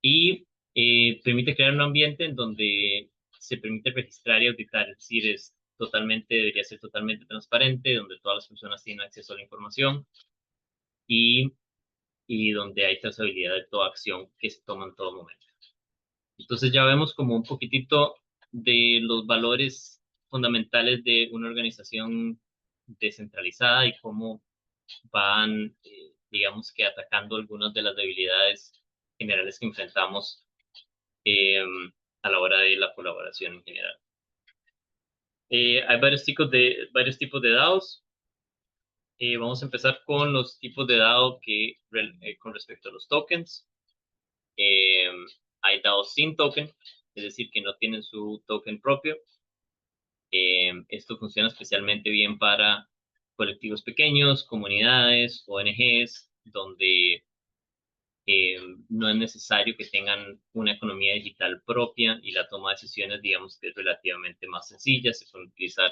Y permite crear un ambiente en donde se permite registrar y auditar, es decir, debería ser totalmente transparente, donde todas las personas tienen acceso a la información y, y donde hay trazabilidad de toda acción que se toma en todo momento. Entonces ya vemos como un poquitito de los valores fundamentales de una organización descentralizada y cómo van, digamos que atacando algunas de las debilidades generales que enfrentamos eh, a la hora de la colaboración en general. Hay varios tipos de DAOs. Vamos a empezar con los tipos de DAO con respecto a los tokens. Hay DAOs sin token, es decir, que no tienen su token propio. Esto funciona especialmente bien para colectivos pequeños, comunidades, ONGs, donde no es necesario que tengan una economía digital propia y la toma de decisiones, digamos que es relativamente más sencilla. Se pueden utilizar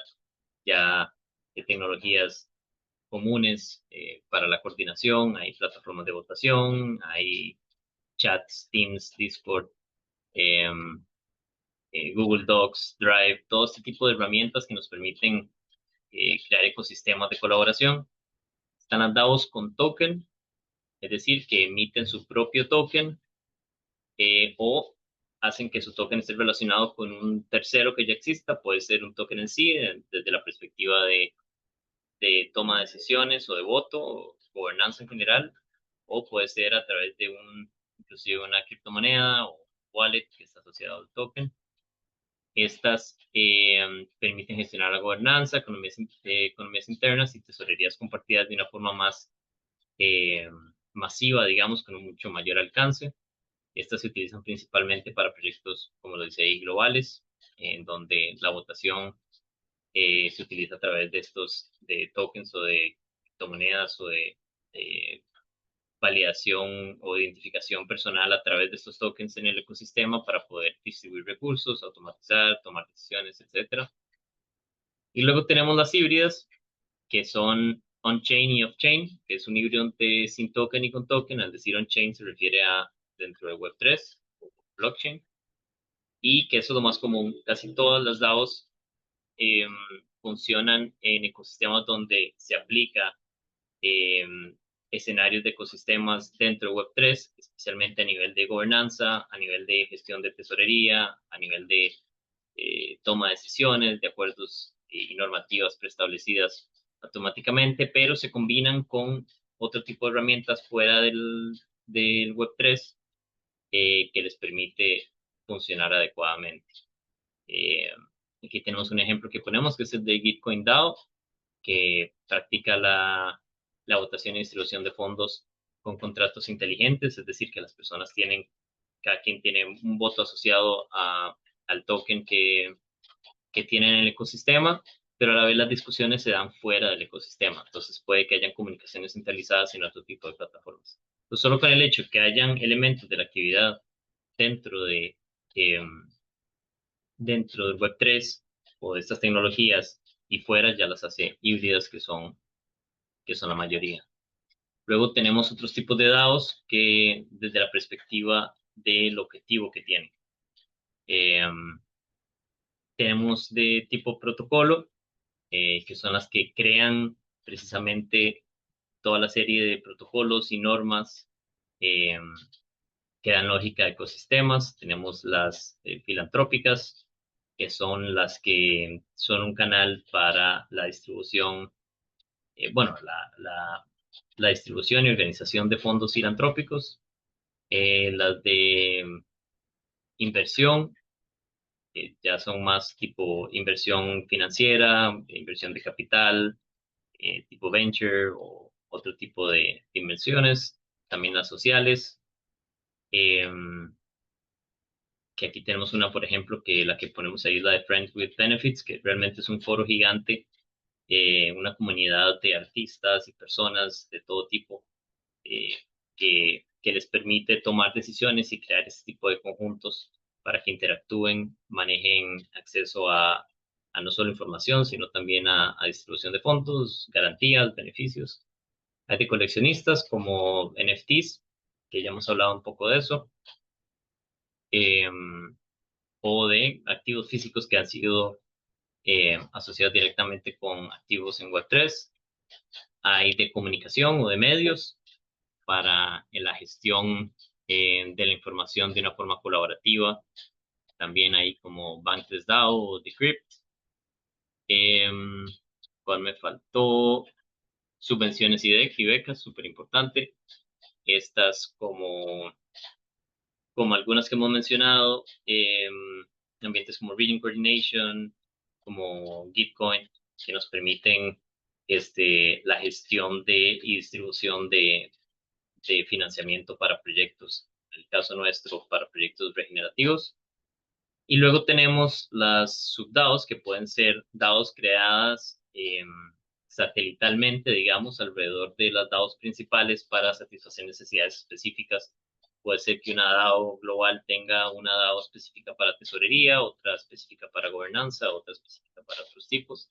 ya tecnologías comunes para la coordinación, hay plataformas de votación, hay chats, Teams, Discord, Google Docs, Drive, todo este tipo de herramientas que nos permiten crear ecosistemas de colaboración. Están las DAOs con token, es decir, que emiten su propio token o hacen que su token esté relacionado con un tercero que ya exista. Puede ser un token en sí, desde la perspectiva de toma de decisiones o de voto o gobernanza en general, o puede ser a través de inclusive una criptomoneda o wallet que está asociado al token. Estas permiten gestionar la gobernanza, economías internas y tesorerías compartidas de una forma más masiva, digamos, con un mucho mayor alcance. Estas se utilizan principalmente para proyectos, como lo dice ahí, globales, en donde la votación se utiliza a través de tokens o de criptomonedas o de validación o identificación personal a través de estos tokens en el ecosistema para poder distribuir recursos, automatizar, tomar decisiones, etc. Y luego tenemos las híbridas, que son on-chain y off-chain, que es un híbrido sin token y con token. Al decir on-chain se refiere a dentro de Web3 o blockchain, y que eso es lo más común. Casi todas las DAOs eh, funcionan en ecosistemas donde se aplica eh, escenarios de ecosistemas dentro de Web3, especialmente a nivel de gobernanza, a nivel de gestión de tesorería, a nivel de toma de decisiones, de acuerdos y normativas preestablecidas automáticamente, pero se combinan con otro tipo de herramientas fuera del Web3 que les permite funcionar adecuadamente. Aquí tenemos un ejemplo que ponemos, que es el de Gitcoin DAO, que practica la votación y distribución de fondos con contratos inteligentes, es decir, que las personas cada quien tiene un voto asociado al token que tienen en el ecosistema, pero a la vez las discusiones se dan fuera del ecosistema. Entonces puede que hayan comunicaciones centralizadas en otro tipo de plataformas. Entonces, solo con el hecho que hayan elementos de la actividad dentro de eh, dentro del Web3 o de estas tecnologías y fuera ya las hace híbridas que son la mayoría. Luego tenemos otros tipos de DAOs que desde la perspectiva del objetivo que tienen. Eh, Tenemos de tipo protocolo, que son las que crean precisamente toda la serie de protocolos y normas eh, que dan lógica a ecosistemas. Tenemos las filantrópicas, que son las que son un canal para la distribución, bueno, la distribución y organización de fondos filantrópicos. Las de inversión, ya son más tipo inversión financiera, inversión de capital, tipo venture o otro tipo de inversiones. También las sociales. que aquí tenemos una, por ejemplo, que la que ponemos ahí es la de Friends with Benefits, que realmente es un foro gigante, una comunidad de artistas y personas de todo tipo eh, que les permite tomar decisiones y crear este tipo de conjuntos para que interactúen, manejen acceso a no solo información, sino también a distribución de fondos, garantías, beneficios. Hay de coleccionistas como NFTs, que ya hemos hablado un poco de eso, o de activos físicos que han sido asociados directamente con activos en Web3. Hay de comunicación o de medios para la gestión de la información de una forma colaborativa. También hay como Bankless DAO o Decrypt. ¿Cuál me faltó? Subvenciones y becas, súper importante. Estas como algunas que hemos mencionado, ambientes como Region Coordination, como Gitcoin, que nos permiten la gestión y distribución de financiamiento para proyectos, en el caso nuestro, para proyectos regenerativos. Y luego tenemos las subDAOs, que pueden ser DAOs creadas satelitalmente, digamos, alrededor de las DAOs principales para satisfacer necesidades específicas. Puede ser que una DAO global tenga una DAO específica para tesorería, otra específica para gobernanza, otra específica para otros tipos.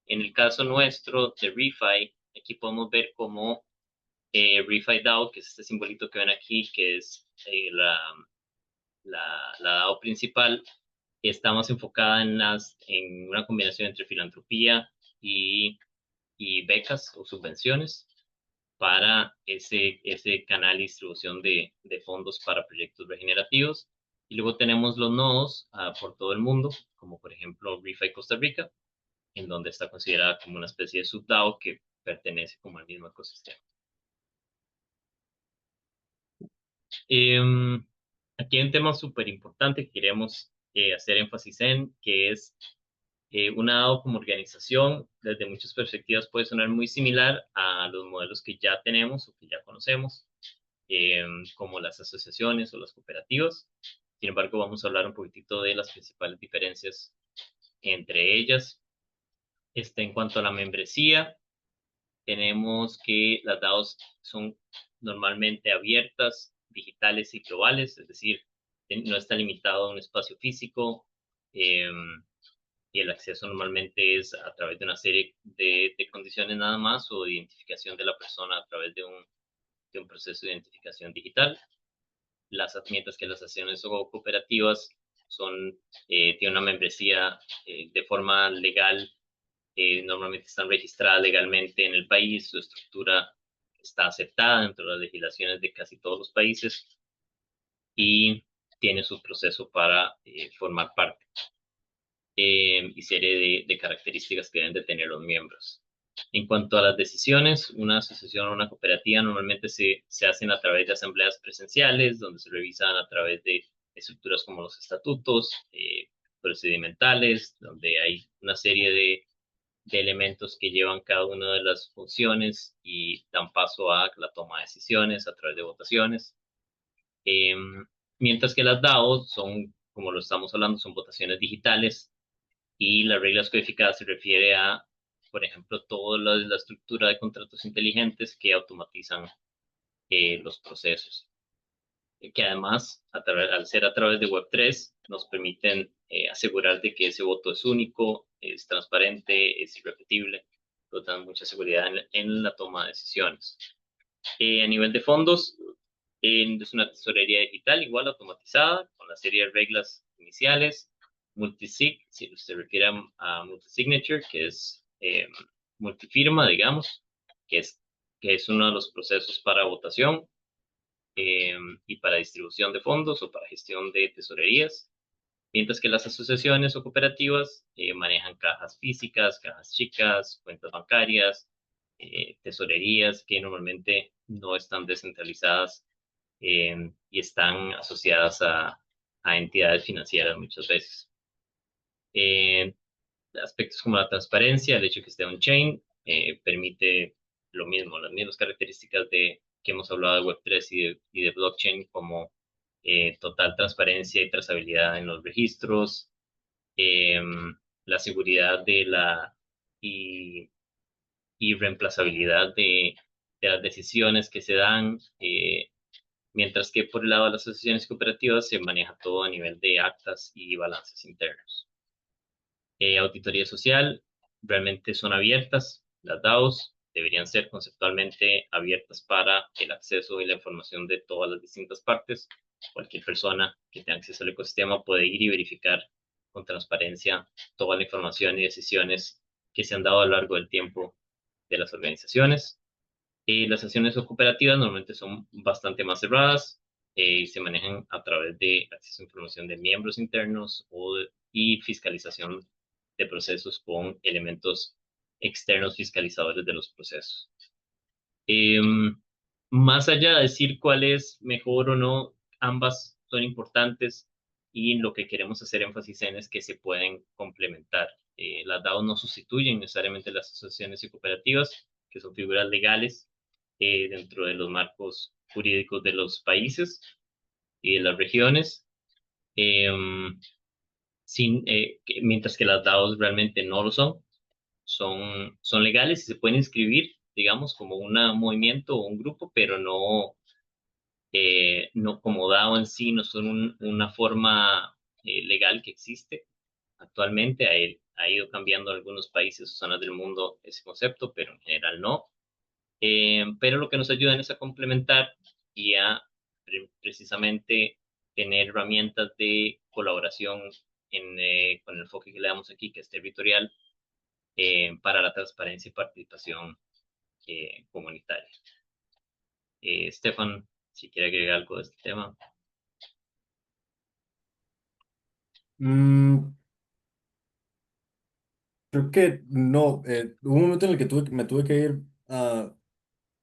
En el caso nuestro de ReFi, aquí podemos ver cómo ReFi DAO, que es este simbolito que ven aquí, que es la DAO principal, está más enfocada en una combinación entre filantropía y, y becas o subvenciones para ese canal de distribución de fondos para proyectos regenerativos. Y luego tenemos los nodos por todo el mundo, como por ejemplo ReFi Costa Rica, en donde está considerada como una especie de subDAO que pertenece como al mismo ecosistema. Aquí hay un tema súper importante que queremos hacer énfasis en, que es una DAO como organización, desde muchas perspectivas puede sonar muy similar a los modelos que ya tenemos o que ya conocemos, como las asociaciones o las cooperativas. Sin embargo, vamos a hablar un poquitito de las principales diferencias entre ellas. En cuanto a la membresía, tenemos que las DAOs son normalmente abiertas, digitales y globales, es decir, no está limitado a un espacio físico, y el acceso normalmente es a través de una serie de condiciones nada más o de identificación de la persona a través de un proceso de identificación digital. Mientras que las acciones o cooperativas tienen una membresía de forma legal, normalmente están registradas legalmente en el país, su estructura está aceptada dentro de las legislaciones de casi todos los países y tiene su proceso para formar parte y serie de características que deben de tener los miembros. En cuanto a las decisiones, una asociación o una cooperativa normalmente se hacen a través de asambleas presenciales, donde se revisan a través de estructuras como los estatutos, procedimentales, donde hay una serie de elementos que llevan cada una de las funciones y dan paso a la toma de decisiones a través de votaciones. Mientras que las DAO son, como lo estamos hablando, son votaciones digitales y las reglas codificadas se refiere a, por ejemplo, toda la estructura de contratos inteligentes que automatizan los procesos. Que además, al ser a través de Web3, nos permiten asegurar de que ese voto es único, es transparente, es irrepetible, nos dan mucha seguridad en la toma de decisiones. A nivel de fondos, es una tesorería digital igual automatizada, con la serie de reglas iniciales, multisig, si se refiere a multisignature, que es multifirma, digamos, que es uno de los procesos para votación y para distribución de fondos o para gestión de tesorerías, mientras que las asociaciones o cooperativas manejan cajas físicas, cajas chicas, cuentas bancarias, tesorerías que normalmente no están descentralizadas y están asociadas a entidades financieras muchas veces. Aspectos como la transparencia, el hecho de que esté on-chain, permite lo mismo, las mismas características que hemos hablado de Web3 y de blockchain, como total transparencia y trazabilidad en los registros, la seguridad y, y reemplazabilidad de las decisiones que se dan, mientras que por el lado de las asociaciones cooperativas se maneja todo a nivel de actas y balances internos. Auditoría social, realmente son abiertas, las DAOs deberían ser conceptualmente abiertas para el acceso y la información de todas las distintas partes. Cualquier persona que tenga acceso al ecosistema puede ir y verificar con transparencia toda la información y decisiones que se han dado a lo largo del tiempo de las organizaciones. Las acciones cooperativas normalmente son bastante más cerradas y se manejan a través de acceso a información de miembros internos y fiscalización de procesos con elementos externos fiscalizadores de los procesos. Más allá de decir cuál es mejor o no, ambas son importantes y lo que queremos hacer énfasis en es que se pueden complementar. Las DAO no sustituyen necesariamente las asociaciones y cooperativas, que son figuras legales dentro de los marcos jurídicos de los países y de las regiones, em, mientras que las DAOs realmente no lo son. Son legales y se pueden inscribir, digamos, como un movimiento o un grupo, pero no como DAO en sí, no son una forma legal que existe actualmente. Ha ido cambiando en algunos países o zonas del mundo ese concepto, pero en general no. Pero lo que nos ayudan es a complementar y a precisamente tener herramientas de colaboración con el enfoque que le damos aquí, que es territorial, para la transparencia y participación comunitaria. Stefan, si quiere agregar algo de este tema. Mm, creo que no. Hubo un momento en el que me tuve que ir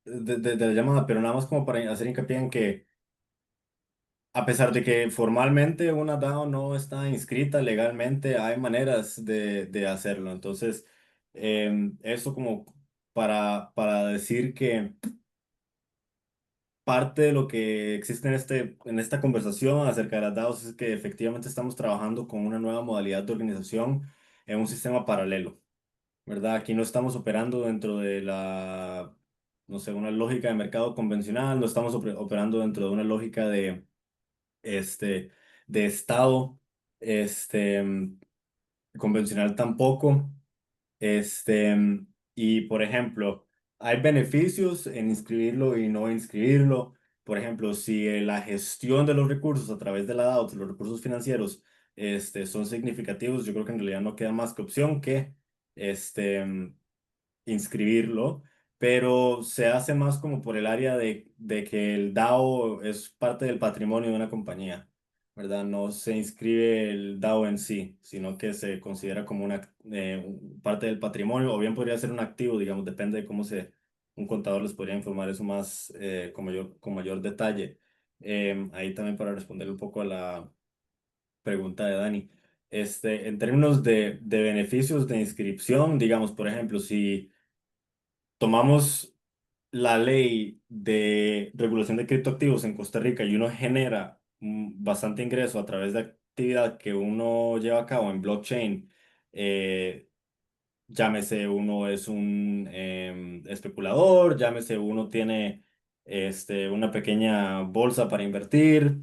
de la llamada, pero nada más como para hacer hincapié en que a pesar de que formalmente una DAO no está inscrita legalmente, hay maneras de hacerlo. Entonces, eso como para decir que parte de lo que existe en esta conversación acerca de las DAOs es que efectivamente estamos trabajando con una nueva modalidad de organización en un sistema paralelo, ¿verdad? Aquí no estamos operando dentro de no sé, una lógica de mercado convencional, no estamos operando dentro de una lógica este, de Estado, este, convencional tampoco. Este, y por ejemplo, hay beneficios en inscribirlo y no inscribirlo. Por ejemplo, si la gestión de los recursos a través de la DAO, de los recursos financieros, son significativos, yo creo que en realidad no queda más que opción que este, inscribirlo, pero se hace más como por el área de que el DAO es parte del patrimonio de una compañía, ¿verdad? No se inscribe el DAO en sí, sino que se considera como parte del patrimonio, o bien podría ser un activo, digamos, depende de un contador les podría informar eso más con mayor detalle. Ahí también para responder un poco a la pregunta de Dani. En términos de beneficios de inscripción, digamos, por ejemplo, si tomamos la ley de regulación de criptoactivos en Costa Rica y uno genera bastante ingreso a través de actividad que uno lleva a cabo en blockchain, eh, llámese uno es un especulador, llámese uno tiene una pequeña bolsa para invertir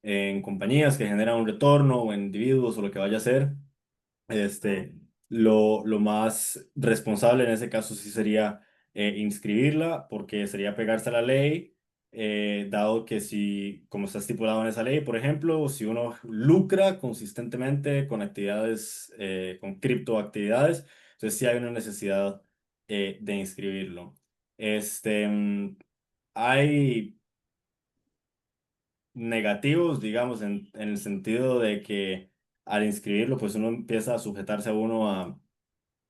en compañías que generan un retorno o en individuos o lo que vaya a ser. Este, lo más responsable en ese caso sí sería inscribirla, porque sería pegarse a la ley, dado que si, como está estipulado en esa ley, por ejemplo, si uno lucra consistentemente con actividades, con criptoactividades, entonces sí hay una necesidad de inscribirlo. Hay negativos, digamos, en el sentido de que al inscribirlo, pues uno empieza a sujetarse a uno a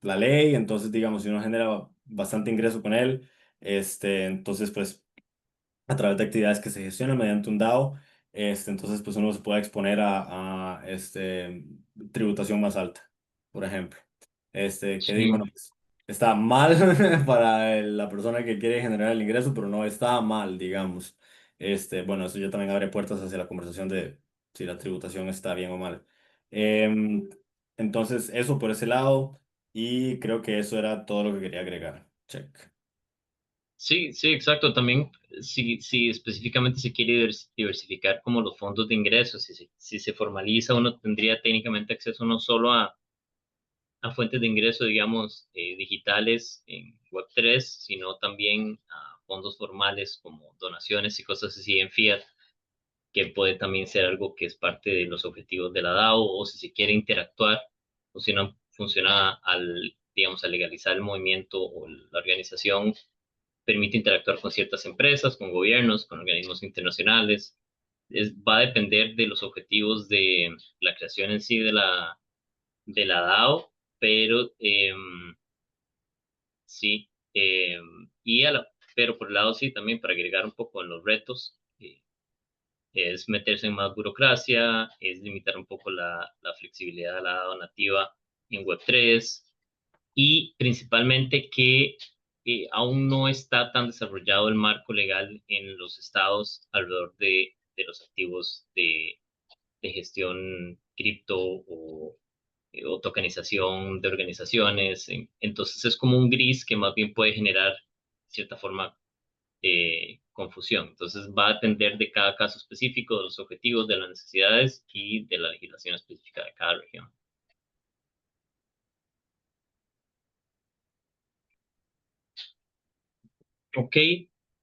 la ley, entonces, digamos, si uno genera bastante ingreso con él, entonces, pues, a través de actividades que se gestionan mediante un DAO, entonces, pues, uno se puede exponer a tributación más alta, por ejemplo. Que digo, Sí, bueno, pues, está mal para la persona que quiere generar el ingreso, pero no está mal, digamos. Bueno, eso ya también abre puertas hacia la conversación de si la tributación está bien o mal. Em, entonces, eso por ese lado, y creo que eso era todo lo que quería agregar. Check. Sí, sí, exacto. También, si específicamente se quiere diversificar como los fondos de ingresos, si se formaliza, uno tendría técnicamente acceso no solo a fuentes de ingreso, digamos, digitales en Web3, sino también a fondos formales como donaciones y cosas así en fiat, que puede también ser algo que es parte de los objetivos de la DAO, o si se quiere interactuar, o si no funciona digamos, al legalizar el movimiento o la organización, permite interactuar con ciertas empresas, con gobiernos, con organismos internacionales. Va a depender de los objetivos de la creación en sí de la DAO, pero sí, pero por el lado sí, también para agregar un poco en los retos, es meterse en más burocracia, es limitar un poco la flexibilidad de la DAO nativa en Web3, y principalmente que aún no está tan desarrollado el marco legal en los estados alrededor de los activos de gestión cripto o tokenización de organizaciones. Entonces es como un gris que más bien puede generar, de cierta forma, confusión. Entonces va a depender de cada caso específico, de los objetivos, de las necesidades y de la legislación específica de cada región. Ok,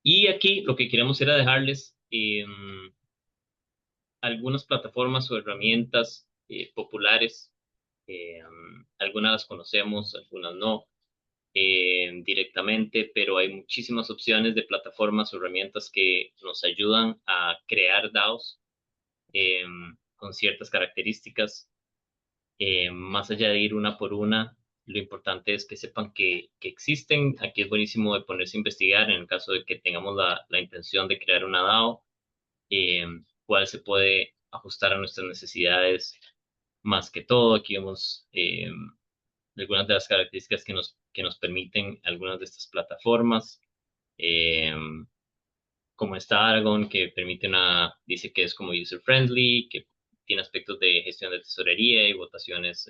y aquí lo que queremos era dejarles algunas plataformas o herramientas populares. Algunas las conocemos, algunas no directamente, pero hay muchísimas opciones de plataformas o herramientas que nos ayudan a crear DAOs con ciertas características. Más allá de ir una por una, lo importante es que sepan que existen. Aquí es buenísimo de ponerse a investigar en el caso de que tengamos la intención de crear una DAO, cuál se puede ajustar a nuestras necesidades más que todo. Aquí vemos algunas de las características que nos permiten algunas de estas plataformas, eh, como está Aragon, que permite dice que es como user-friendly, que tiene aspectos de gestión de tesorería y votaciones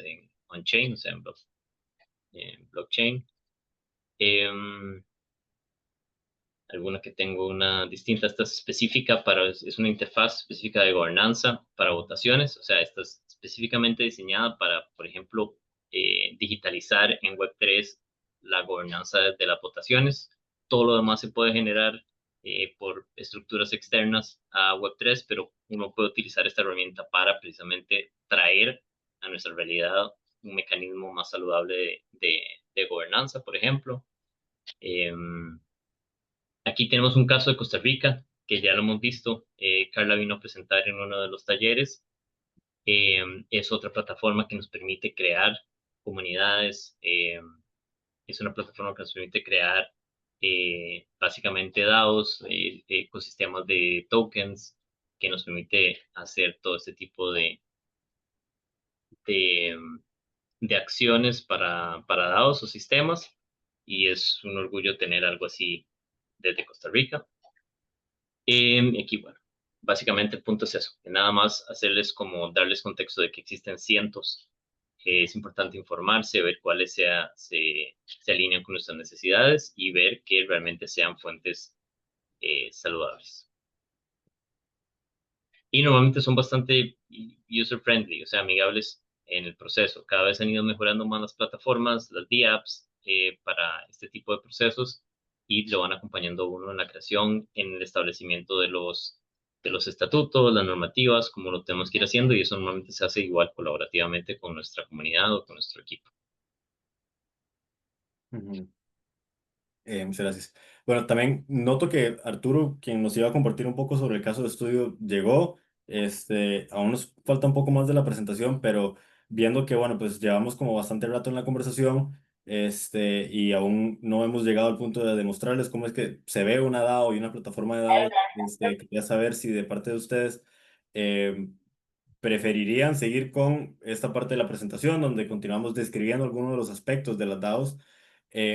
on-chain, o sea, en blockchain. Em, Alguna que tengo una distinta, esta es específica es una interfaz específica de gobernanza para votaciones, o sea, esta es específicamente diseñada para, por ejemplo, digitalizar en Web3 la gobernanza de las votaciones. Todo lo demás se puede generar por estructuras externas a Web3, pero uno puede utilizar esta herramienta para precisamente traer a nuestra realidad un mecanismo más saludable de gobernanza, por ejemplo. Aquí tenemos un caso de Costa Rica, que ya lo hemos visto. Carla vino a presentar en uno de los talleres. Es otra plataforma que nos permite crear comunidades. Es una plataforma que nos permite crear básicamente DAOs, ecosistemas de tokens, que nos permite hacer todo este tipo de, de acciones para DAOs o sistemas. Y es un orgullo tener algo así desde Costa Rica. Aquí, bueno, básicamente el punto es eso, que nada más hacerles como darles contexto de que existen cientos. Es importante informarse, ver cuáles se alinean con nuestras necesidades y ver que realmente sean fuentes saludables. Y normalmente son bastante user-friendly, o sea, amigables en el proceso. Cada vez han ido mejorando más las plataformas, las DApps, para este tipo de procesos, y lo van acompañando a uno en la creación, en el establecimiento de los estatutos, las normativas, como lo tenemos que ir haciendo, y eso normalmente se hace igual colaborativamente con nuestra comunidad o con nuestro equipo. Ujú. Muchas gracias. Bueno, también noto que Arturo, quien nos iba a compartir un poco sobre el caso de estudio, llegó. Aún nos falta un poco más de la presentación, pero viendo que, bueno, pues llevamos como bastante rato en la conversación, y aún no hemos llegado al punto de demostrarles cómo es que se ve una DAO y una plataforma de DAO. Quería saber si de parte de ustedes eh, preferirían seguir con esta parte de la presentación donde continuamos describiendo algunos de los aspectos de las DAOs,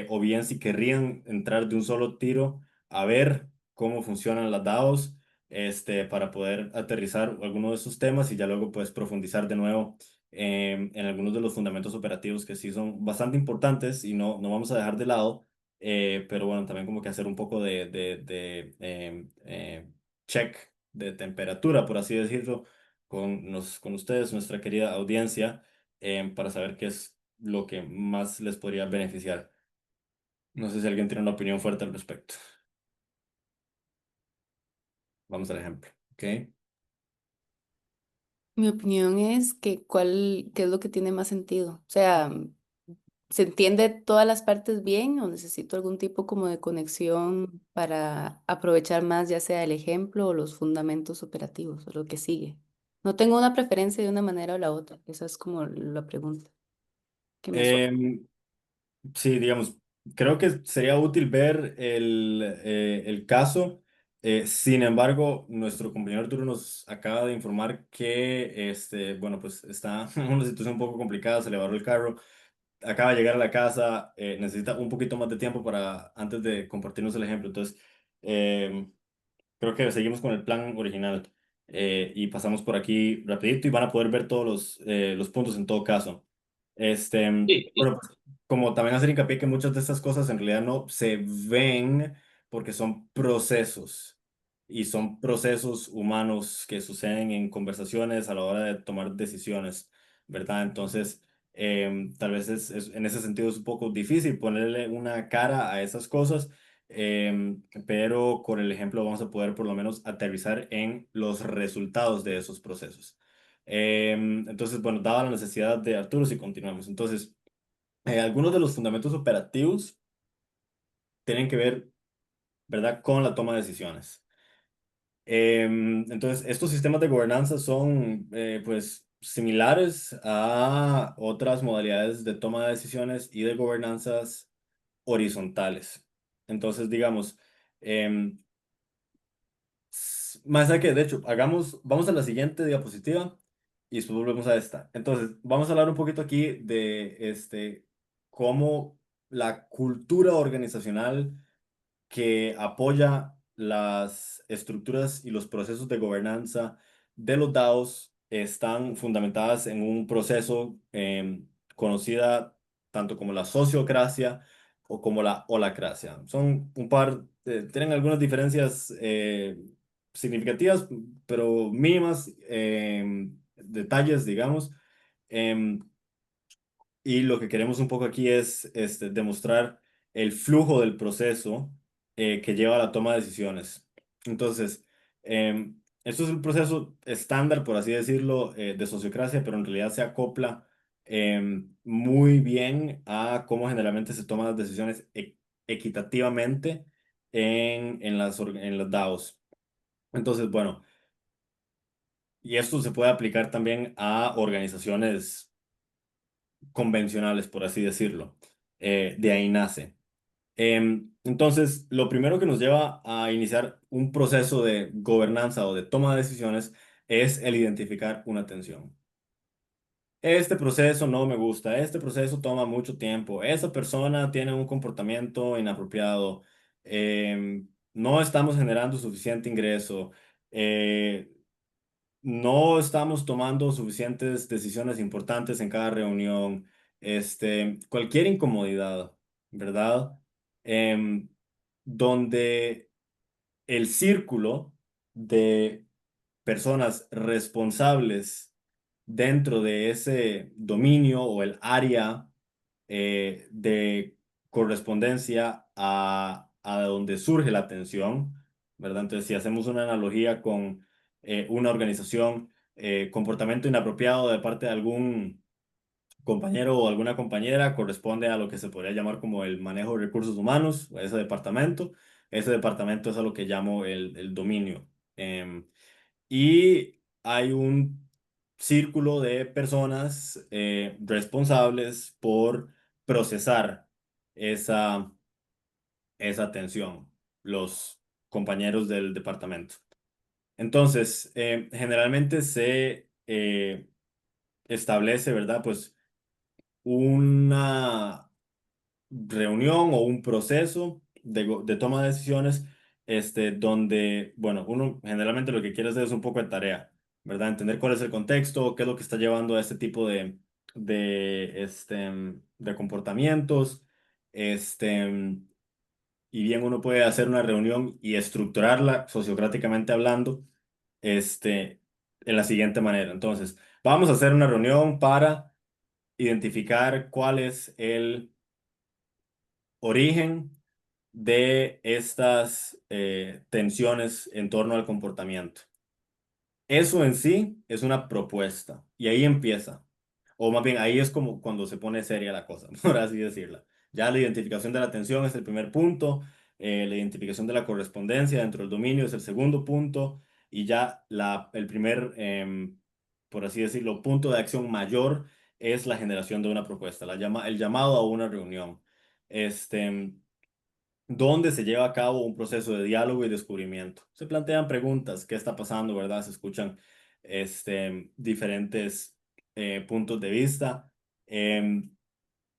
o bien si querrían entrar de un solo tiro a ver cómo funcionan las DAOs, para poder aterrizar algunos de esos temas y ya luego pues profundizar de nuevo en algunos de los fundamentos operativos que sí son bastante importantes y no vamos a dejar de lado, pero bueno, también como que hacer un poco de check de temperatura, por así decirlo, con ustedes, nuestra querida audiencia, para saber qué es lo que más les podría beneficiar. No sé si alguien tiene una opinión fuerte al respecto. Vamos al ejemplo, ¿ok? Mi opinión es que qué es lo que tiene más sentido. O sea, ¿se entiende todas las partes bien o necesito algún tipo como de conexión para aprovechar más, ya sea el ejemplo o los fundamentos operativos o lo que sigue? No tengo una preferencia de una manera o la otra. Esa es como la pregunta que me surge. Em, sí, digamos, creo que sería útil ver el caso. Sin embargo, nuestro compañero Arturo nos acaba de informar que, bueno, pues está en una situación un poco complicada, se le varó el carro, acaba de llegar a la casa, necesita un poquito más de tiempo para, antes de compartirnos el ejemplo. Entonces, em, creo que seguimos con el plan original y pasamos por aquí rapidito y van a poder ver todos los puntos en todo caso. Sí, sí. Bueno, pues, como también hacer hincapié que muchas de estas cosas en realidad no se ven porque son procesos y son procesos humanos que suceden en conversaciones a la hora de tomar decisiones, ¿verdad? Entonces, tal vez en ese sentido es un poco difícil ponerle una cara a esas cosas, pero con el ejemplo vamos a poder por lo menos aterrizar en los resultados de esos procesos. Entonces, bueno, dada la necesidad de Arturo, si continuamos. Entonces, algunos de los fundamentos operativos tienen que ver, ¿verdad?, con la toma de decisiones. Entonces, estos sistemas de gobernanza son, pues, similares a otras modalidades de toma de decisiones y de gobernanzas horizontales. Entonces, digamos, em, más allá que, de hecho, vamos a la siguiente diapositiva y después volvemos a esta. Entonces, vamos a hablar un poquito aquí de cómo la cultura organizacional que apoya las estructuras y los procesos de gobernanza de los DAOs están fundamentadas en un proceso conocida tanto como la sociocracia o como la holacracia. Son un par, tienen algunas diferencias significativas, pero mínimas, detalles, digamos. Em, y lo que queremos un poco aquí es demostrar el flujo del proceso que lleva a la toma de decisiones. Entonces, esto es un proceso estándar, por así decirlo, de sociocracia, pero en realidad se acopla muy bien a cómo generalmente se toman las decisiones equitativamente en las DAOs. Entonces, bueno, y esto se puede aplicar también a organizaciones convencionales, por así decirlo. De ahí nace. Entonces, lo primero que nos lleva a iniciar un proceso de gobernanza o de toma de decisiones es el identificar una tensión. Este proceso no me gusta, este proceso toma mucho tiempo, esa persona tiene un comportamiento inapropiado, no estamos generando suficiente ingreso, eh, no estamos tomando suficientes decisiones importantes en cada reunión, cualquier incomodidad, ¿verdad? Em, donde el círculo de personas responsables dentro de ese dominio o el área de correspondencia a donde surge la tensión, ¿verdad? Entonces, si hacemos una analogía con una organización, comportamiento inapropiado de parte de algún compañero o alguna compañera corresponde a lo que se podría llamar como el manejo de recursos humanos, a ese departamento. Ese departamento es a lo que llamo el dominio. Y hay un círculo de personas responsables por procesar esa, esa atención, los compañeros del departamento. Entonces, generalmente se establece, ¿verdad? Pues una reunión o un proceso de toma de decisiones donde, bueno, uno generalmente lo que quiere hacer es un poco de tarea, ¿verdad? Entender cuál es el contexto, qué es lo que está llevando a este tipo de comportamientos, este, y bien uno puede hacer una reunión y estructurarla sociocráticamente hablando, en la siguiente manera. Entonces, vamos a hacer una reunión para identificar cuál es el origen de estas tensiones en torno al comportamiento. Eso en sí es una propuesta y ahí empieza. O más bien, ahí es como cuando se pone seria la cosa, por así decirla. Ya la identificación de la tensión es el primer punto, la identificación de la correspondencia dentro del dominio es el segundo punto y ya el primer, por así decirlo, punto de acción mayor es la generación de una propuesta, el llamado a una reunión. Este, donde se lleva a cabo un proceso de diálogo y descubrimiento. Se plantean preguntas, ¿qué está pasando, verdad? Se escuchan diferentes puntos de vista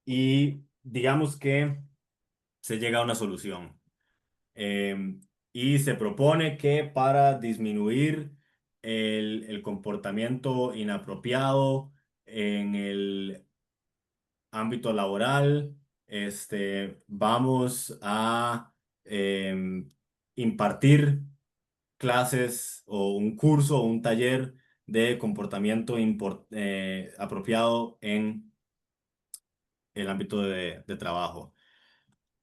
y digamos que se llega a una solución. Y se propone que para disminuir el comportamiento inapropiado en el ámbito laboral, vamos a em, impartir clases o un curso o un taller de comportamiento apropiado en el ámbito de trabajo.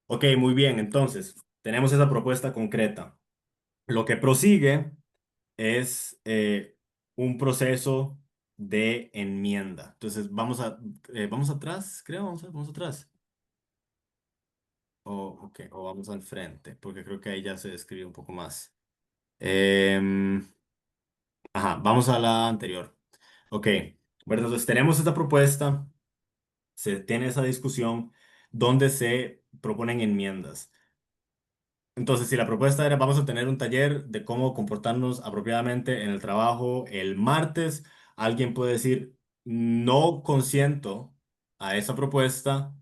Ok, muy bien, entonces tenemos esa propuesta concreta. Lo que prosigue es un proceso de enmienda. Entonces vamos atrás, creo, vamos atrás. O vamos al frente, porque creo que ahí ya se describe un poco más. Em, ajá, vamos a la anterior. Ok, bueno, entonces tenemos esta propuesta, se tiene esa discusión donde se proponen enmiendas. Entonces, si la propuesta era, vamos a tener un taller de cómo comportarnos apropiadamente en el trabajo el martes, alguien puede decir, no consiento a esa propuesta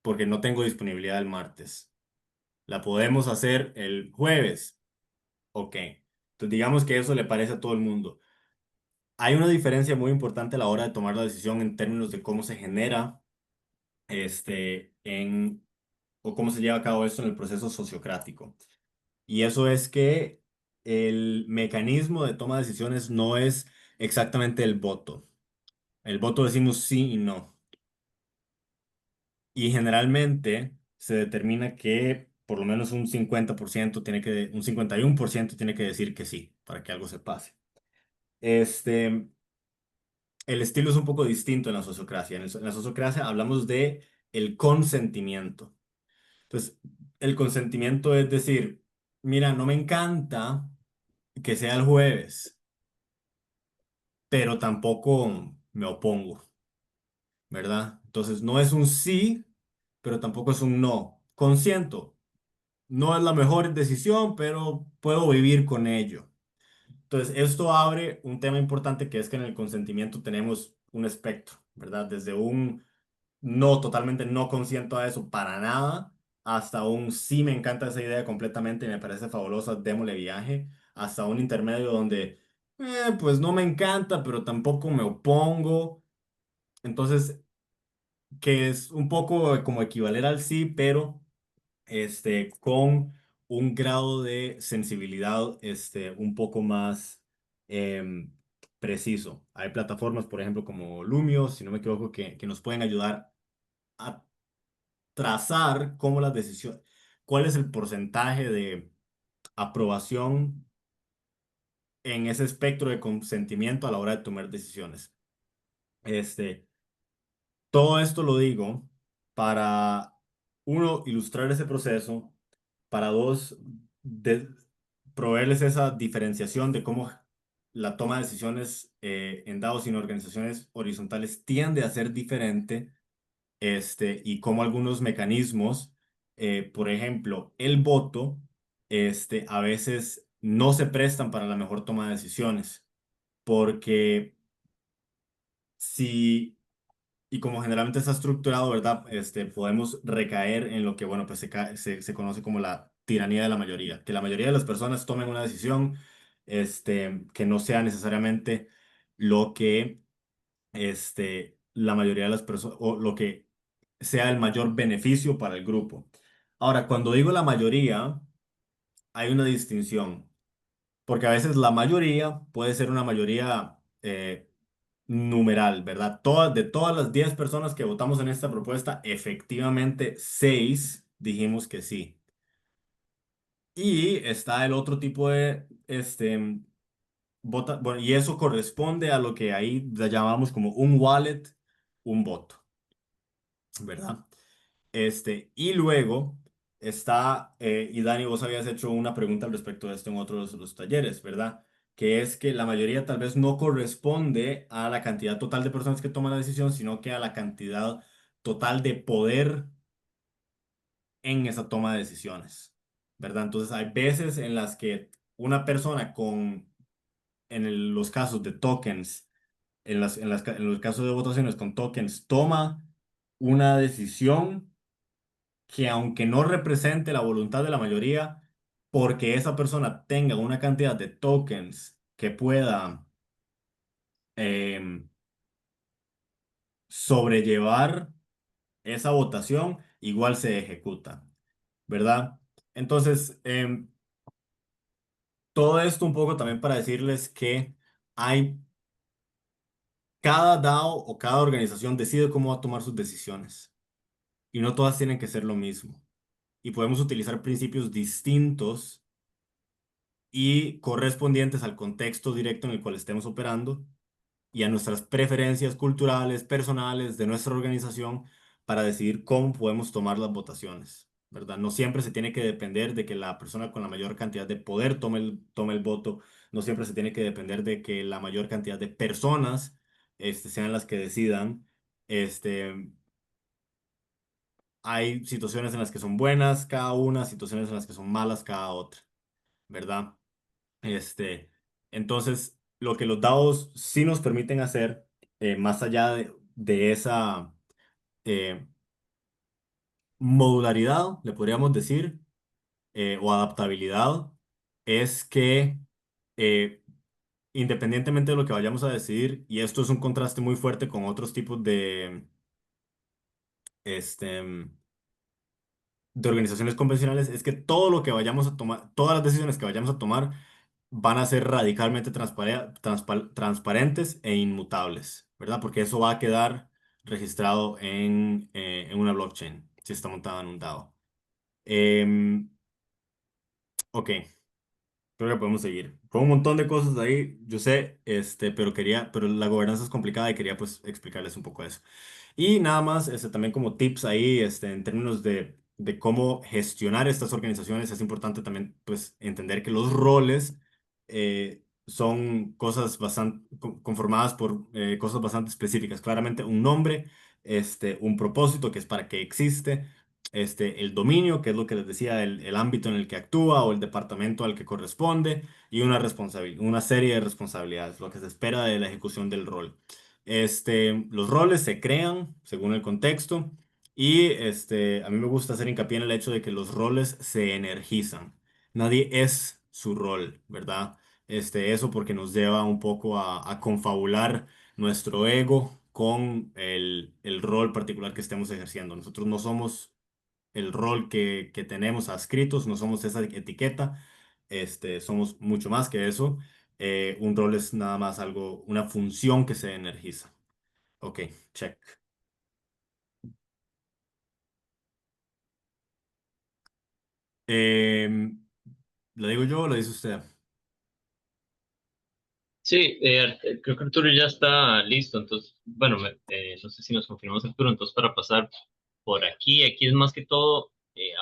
porque no tengo disponibilidad el martes. La podemos hacer el jueves. Ok. Entonces digamos que eso le parece a todo el mundo. Hay una diferencia muy importante a la hora de tomar la decisión en términos de cómo se genera o cómo se lleva a cabo esto en el proceso sociocrático. Y eso es que el mecanismo de toma de decisiones no es exactamente el voto. El voto decimos sí y no. Y generalmente se determina que por lo menos un 51% tiene que decir que sí para que algo se pase. Este, el estilo es un poco distinto en la sociocracia. En la sociocracia hablamos de el consentimiento. Entonces, el consentimiento es decir, mira, no me encanta que sea el jueves, pero tampoco me opongo, ¿verdad? Entonces, no es un sí, pero tampoco es un no. Consiento. No es la mejor decisión, pero puedo vivir con ello. Entonces, esto abre un tema importante que es que en el consentimiento tenemos un espectro, ¿verdad? Desde un no, totalmente no consiento a eso para nada, hasta un sí me encanta esa idea completamente y me parece fabulosa, démosle viaje, hasta un intermedio donde, pues no me encanta, pero tampoco me opongo. Entonces, que es un poco como equivaler al sí, pero con un grado de sensibilidad un poco más em, preciso. Hay plataformas, por ejemplo, como Lumio, si no me equivoco, que nos pueden ayudar a trazar cómo las decisiones, cuál es el porcentaje de aprobación en ese espectro de consentimiento a la hora de tomar decisiones. Este, Todo esto lo digo para, uno, ilustrar ese proceso, para dos, proveerles esa diferenciación de cómo la toma de decisiones en DAOs y en organizaciones horizontales tiende a ser diferente, y cómo algunos mecanismos, por ejemplo, el voto, a veces no se prestan para la mejor toma de decisiones, porque si y como generalmente está estructurado, ¿verdad? Podemos recaer en lo que, bueno, pues se conoce como la tiranía de la mayoría, que la mayoría de las personas tomen una decisión que no sea necesariamente lo que la mayoría de las personas, o lo que sea el mayor beneficio para el grupo. Ahora, cuando digo la mayoría, hay una distinción, porque a veces la mayoría puede ser una mayoría numeral, ¿verdad? De todas las 10 personas que votamos en esta propuesta, efectivamente 6 dijimos que sí. Y está el otro tipo de, bueno, y eso corresponde a lo que ahí la llamamos como un wallet, un voto, ¿verdad? Y luego está, y Dani, vos habías hecho una pregunta al respecto de esto en otros de los talleres, ¿verdad? Que es que la mayoría tal vez no corresponde a la cantidad total de personas que toman la decisión, sino que a la cantidad total de poder en esa toma de decisiones, ¿verdad? Entonces hay veces en las que una persona los casos de tokens, en los casos de votaciones con tokens, toma una decisión que aunque no represente la voluntad de la mayoría, porque esa persona tenga una cantidad de tokens que pueda em, sobrellevar esa votación, igual se ejecuta, ¿verdad? Entonces, todo esto un poco también para decirles que hay, cada DAO o cada organización decide cómo va a tomar sus decisiones y no todas tienen que ser lo mismo. Y podemos utilizar principios distintos y correspondientes al contexto directo en el cual estemos operando y a nuestras preferencias culturales, personales de nuestra organización para decidir cómo podemos tomar las votaciones, ¿verdad? No siempre se tiene que depender de que la persona con la mayor cantidad de poder tome el voto, no siempre se tiene que depender de que la mayor cantidad de personas sean las que decidan. Este, Hay situaciones en las que son buenas cada una, situaciones en las que son malas cada otra, ¿verdad? Este, entonces, lo que los dados sí nos permiten hacer, más allá de esa eh, modularidad, le podríamos decir, o adaptabilidad, es que eh, independientemente de lo que vayamos a decidir, y esto es un contraste muy fuerte con otros tipos este, de organizaciones convencionales, es que todo lo que vayamos a tomar, todas las decisiones que vayamos a tomar, van a ser radicalmente transparentes e inmutables, ¿verdad? Porque eso va a quedar registrado en una blockchain, si está montada en un DAO. Em, ok, creo que podemos seguir. Fue un montón de cosas ahí, yo sé, pero la gobernanza es complicada y quería pues explicarles un poco eso. Y nada más, también como tips ahí, en términos de cómo gestionar estas organizaciones, es importante también, pues, entender que los roles son cosas bastante conformadas por cosas bastante específicas. Claramente un nombre, un propósito, que es para qué existe, el dominio, que es lo que les decía, el ámbito en el que actúa o el departamento al que corresponde, y una serie de responsabilidades, lo que se espera de la ejecución del rol. Los roles se crean según el contexto y a mí me gusta hacer hincapié en el hecho de que los roles se energizan. Nadie es su rol, ¿verdad? Eso porque nos lleva un poco a confabular nuestro ego con el rol particular que estemos ejerciendo. Nosotros no somos el rol que tenemos adscritos, no somos esa etiqueta, somos mucho más que eso. Un rol es nada más algo, una función que se energiza. Ok, check. Em, ¿Lo digo yo o lo dice usted? Sí, creo que Arturo ya está listo, entonces, bueno, no sé si nos confirmamos Arturo, entonces para pasar por aquí es más que todo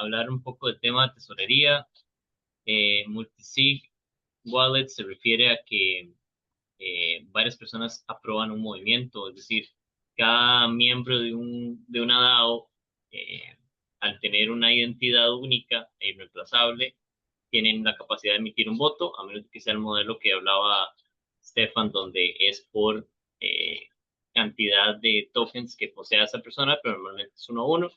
hablar un poco del tema de tesorería. Multisig Wallet se refiere a que varias personas aprueban un movimiento, es decir, cada miembro de una DAO, al tener una identidad única e irreemplazable, tienen la capacidad de emitir un voto, a menos que sea el modelo que hablaba Stefan, donde es por eh, cantidad de tokens que posea esa persona, pero normalmente es uno a uno.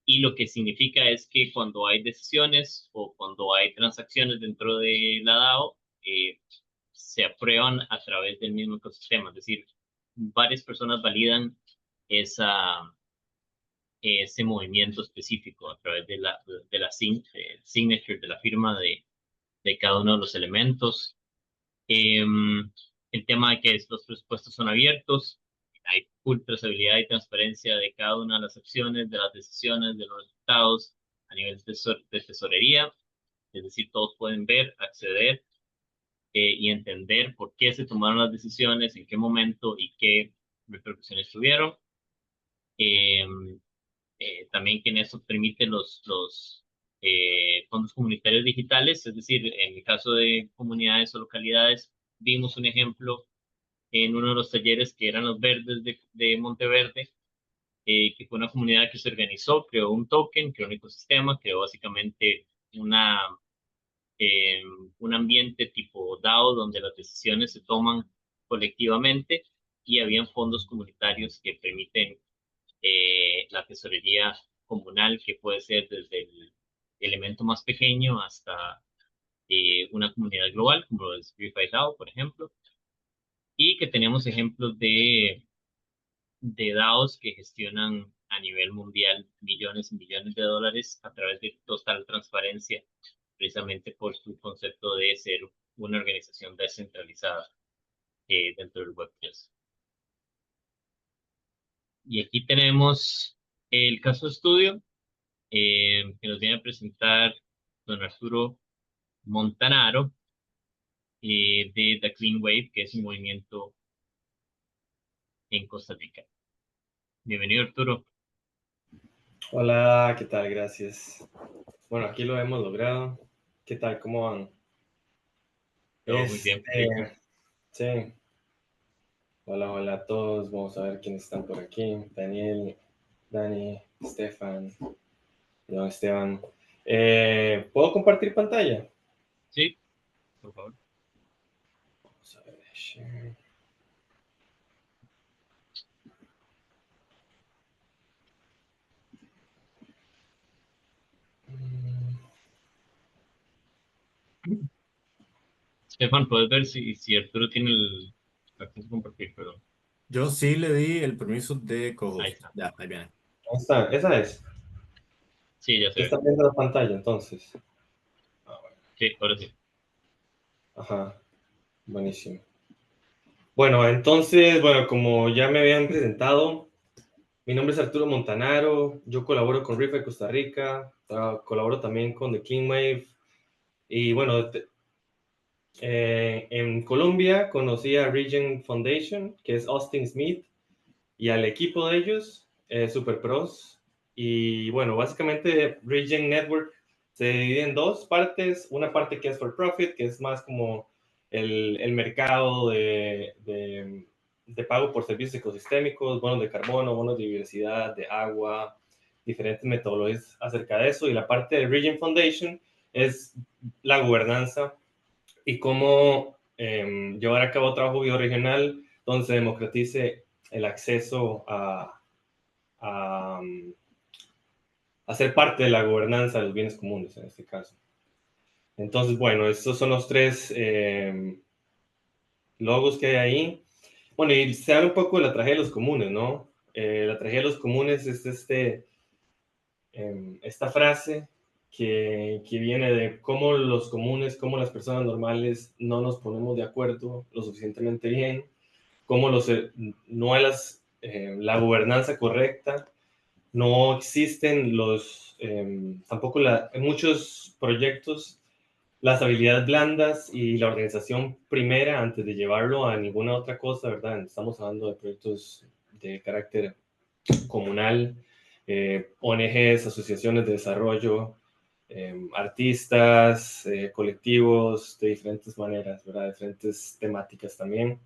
y lo que significa es que cuando hay decisiones o cuando hay transacciones dentro de la DAO, se aprueban a través del mismo ecosistema, es decir, varias personas validan esa, ese movimiento específico a través de la signature, de la firma de cada uno de los elementos. El tema de que los presupuestos son abiertos, hay full trazabilidad y transparencia de cada una de las acciones, de las decisiones, de los resultados a nivel de tesorería, es decir, todos pueden ver, acceder y entender por qué se tomaron las decisiones, en qué momento y qué repercusiones tuvieron. También que en eso permite los fondos comunitarios digitales, es decir, en el caso de comunidades o localidades, vimos un ejemplo en uno de los talleres que eran los verdes de Monteverde, que fue una comunidad que se organizó, creó un token, creó un ecosistema, creó básicamente una, eh, un ambiente tipo DAO donde las decisiones se toman colectivamente y habían fondos comunitarios que permiten la tesorería comunal, que puede ser desde el elemento más pequeño hasta una comunidad global, como lo es Verify DAO, por ejemplo, y que tenemos ejemplos de DAOs que gestionan a nivel mundial millones y millones de dólares a través de total transparencia, precisamente por su concepto de ser una organización descentralizada dentro del Web3. Y aquí tenemos el caso de estudio que nos viene a presentar don Arturo Montanaro de The Clean Wave, que es un movimiento en Costa Rica. Bienvenido, Arturo. Hola, ¿qué tal? Gracias. Bueno, aquí lo hemos logrado. ¿Qué tal? ¿Cómo van? Todo muy bien, perfecto. Sí. Hola, hola a todos. Vamos a ver quiénes están por aquí. Daniel, Dani, Stefan, don Esteban. ¿Puedo compartir pantalla? Sí, por favor. Vamos a ver. Share. Stefan, puedes ver si Arturo tiene el acceso a compartir, perdón. Yo sí le di el permiso de Ahí co-host. está. Ya, ahí viene. Ahí está, esa es. Sí, ya se ¿Qué ve. está viendo la pantalla entonces? Ah, bueno. Sí, ahora sí. Ajá, buenísimo. Bueno, entonces, bueno, como ya me habían presentado, mi nombre es Arturo Montanaro, yo colaboro con RIFA Costa Rica, colaboro también con The Clean Wave y bueno, en Colombia conocí a Regen Foundation, que es Austin Smith, y al equipo de ellos, Super Pros. Y bueno, básicamente Regen Network se divide en dos partes, una parte que es for profit, que es más como el mercado de pago por servicios ecosistémicos, bonos de carbono, bonos de diversidad, de agua, diferentes metodologías acerca de eso. Y la parte de Regen Foundation es la gobernanza y cómo llevar a cabo trabajo bioregional donde se democratice el acceso a, a ser parte de la gobernanza de los bienes comunes en este caso. Entonces, bueno, estos son los tres logos que hay ahí. Bueno, y se habla un poco de la tragedia de los comunes, ¿no? La tragedia de los comunes es esta frase que viene de cómo los comunes, cómo las personas normales no nos ponemos de acuerdo lo suficientemente bien, cómo no hay la gobernanza correcta, no existen tampoco en muchos proyectos las habilidades blandas y la organización primera antes de llevarlo a ninguna otra cosa, ¿verdad? Estamos hablando de proyectos de carácter comunal, ONGs, asociaciones de desarrollo, artistas, colectivos de diferentes maneras, ¿verdad? Diferentes temáticas también.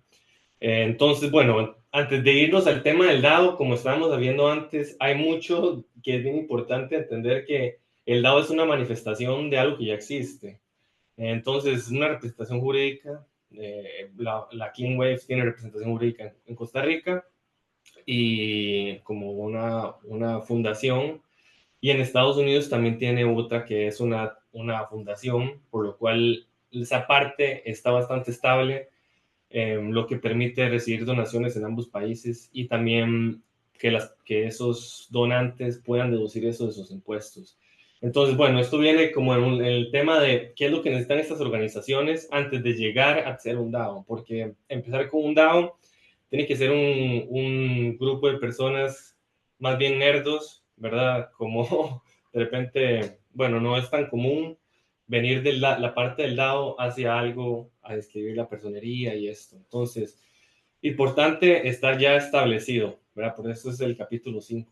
Entonces, bueno, antes de irnos al tema del DAO, como estábamos viendo antes, hay mucho que es bien importante entender que el DAO es una manifestación de algo que ya existe. Entonces, una representación jurídica, la Clean Waves tiene representación jurídica en Costa Rica y como una fundación Y en Estados Unidos también tiene otra que es una fundación, por lo cual esa parte está bastante estable, lo que permite recibir donaciones en ambos países y también que esos donantes puedan deducir eso de sus impuestos. Entonces, bueno, esto viene como en el tema de qué es lo que necesitan estas organizaciones antes de llegar a ser un DAO, porque empezar con un DAO tiene que ser un grupo de personas más bien nerdos, ¿verdad? Como de repente, bueno, no es tan común venir de la parte del DAO hacia algo, a describir la personería y esto. Entonces, importante estar ya establecido, ¿verdad? Por eso es el capítulo 5.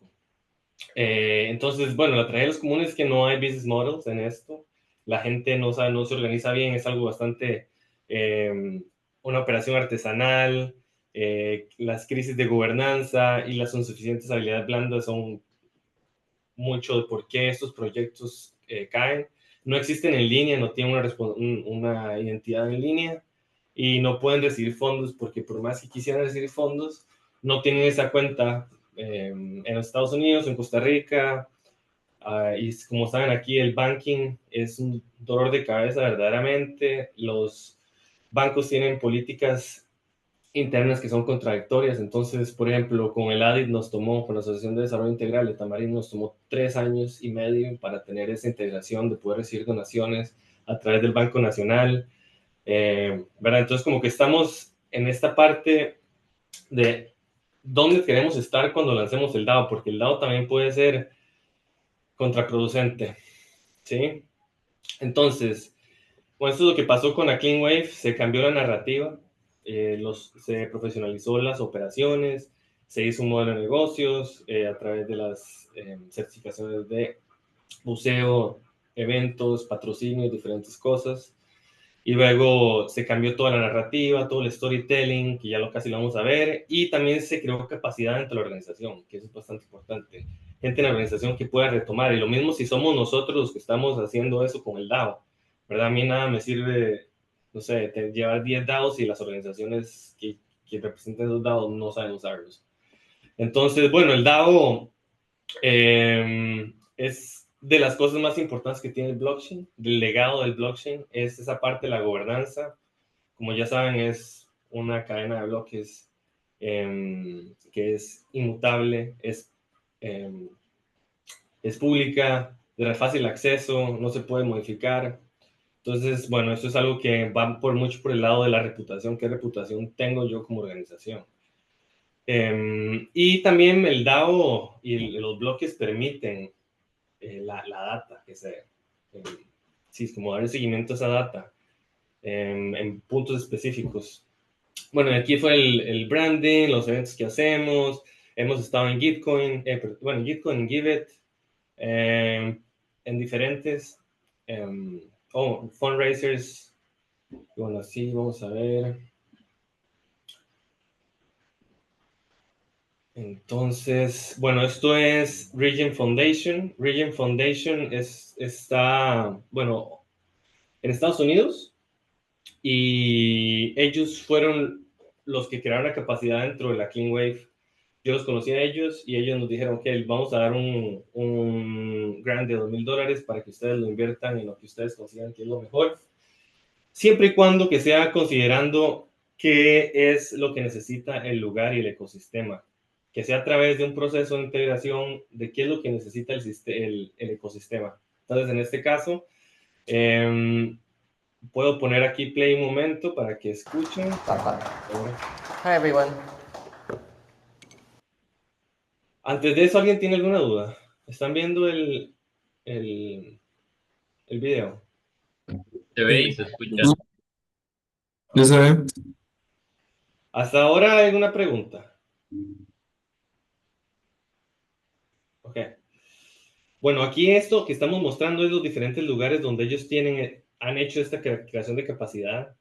Entonces, bueno, la tragedia de los comunes es que no hay business models en esto. La gente no sabe, no se organiza bien, es algo bastante, una operación artesanal. Las crisis de gobernanza y las insuficientes habilidades blandas son mucho de por qué estos proyectos caen. No existen en línea, no tienen una identidad en línea y no pueden recibir fondos porque por más que quisieran recibir fondos, no tienen esa cuenta en los Estados Unidos, en Costa Rica. Y como saben aquí, el banking es un dolor de cabeza verdaderamente. Los bancos tienen políticas internas que son contradictorias. Entonces, por ejemplo, con el ADIT con la Asociación de Desarrollo Integral de Tamarindo, nos tomó 3 años y medio para tener esa integración de poder recibir donaciones a través del Banco Nacional. ¿Verdad? Entonces, como que estamos en esta parte de dónde queremos estar cuando lancemos el DAO, porque el DAO también puede ser contraproducente, ¿sí? Entonces, bueno, esto es lo que pasó con la Clean Wave, se cambió la narrativa, se profesionalizó las operaciones, se hizo un modelo de negocios a través de las certificaciones de buceo, eventos, patrocinios, diferentes cosas. Y luego se cambió toda la narrativa, todo el storytelling, que ya casi lo vamos a ver, y también se creó capacidad dentro de la organización, que eso es bastante importante. Gente en la organización que pueda retomar, y lo mismo si somos nosotros los que estamos haciendo eso con el DAO, ¿verdad? A mí nada me sirve, no sé, llevar 10 DAOs y las organizaciones que representan esos DAOs no saben usarlos. Entonces, bueno, el DAO es de las cosas más importantes que tiene el blockchain, del legado del blockchain, es esa parte de la gobernanza. Como ya saben, es una cadena de bloques que es inmutable, es pública, de fácil acceso, no se puede modificar. Entonces, bueno, esto es algo que va mucho por el lado de la reputación, qué reputación tengo yo como organización. Y también el DAO y los bloques permiten la data, sí, es como dar seguimiento a esa data en puntos específicos. Bueno, aquí fue el branding, los eventos que hacemos, hemos estado en Gitcoin, en Gitcoin, en Giveth, en diferentes fundraisers. Bueno, así vamos a ver. Entonces, bueno, esto es Regen Foundation. Regen Foundation está, bueno, en Estados Unidos y ellos fueron los que crearon la capacidad dentro de la Clean Wave. Yo los conocí a ellos y ellos nos dijeron que vamos a dar un grant de $2,000 para que ustedes lo inviertan en lo que ustedes consideran que es lo mejor, siempre y cuando que sea considerando qué es lo que necesita el lugar y el ecosistema, que sea a través de un proceso de integración de qué es lo que necesita el ecosistema. Entonces, en este caso, puedo poner aquí play un momento para que escuchen. Hi everyone. Antes de eso, ¿alguien tiene alguna duda? ¿Están viendo el video? Se ve y se escucha. ¿Ya se ve? ¿Hasta ahora hay alguna pregunta? Ok. Bueno, aquí esto que estamos mostrando es los diferentes lugares donde ellos han hecho esta creación de capacidad.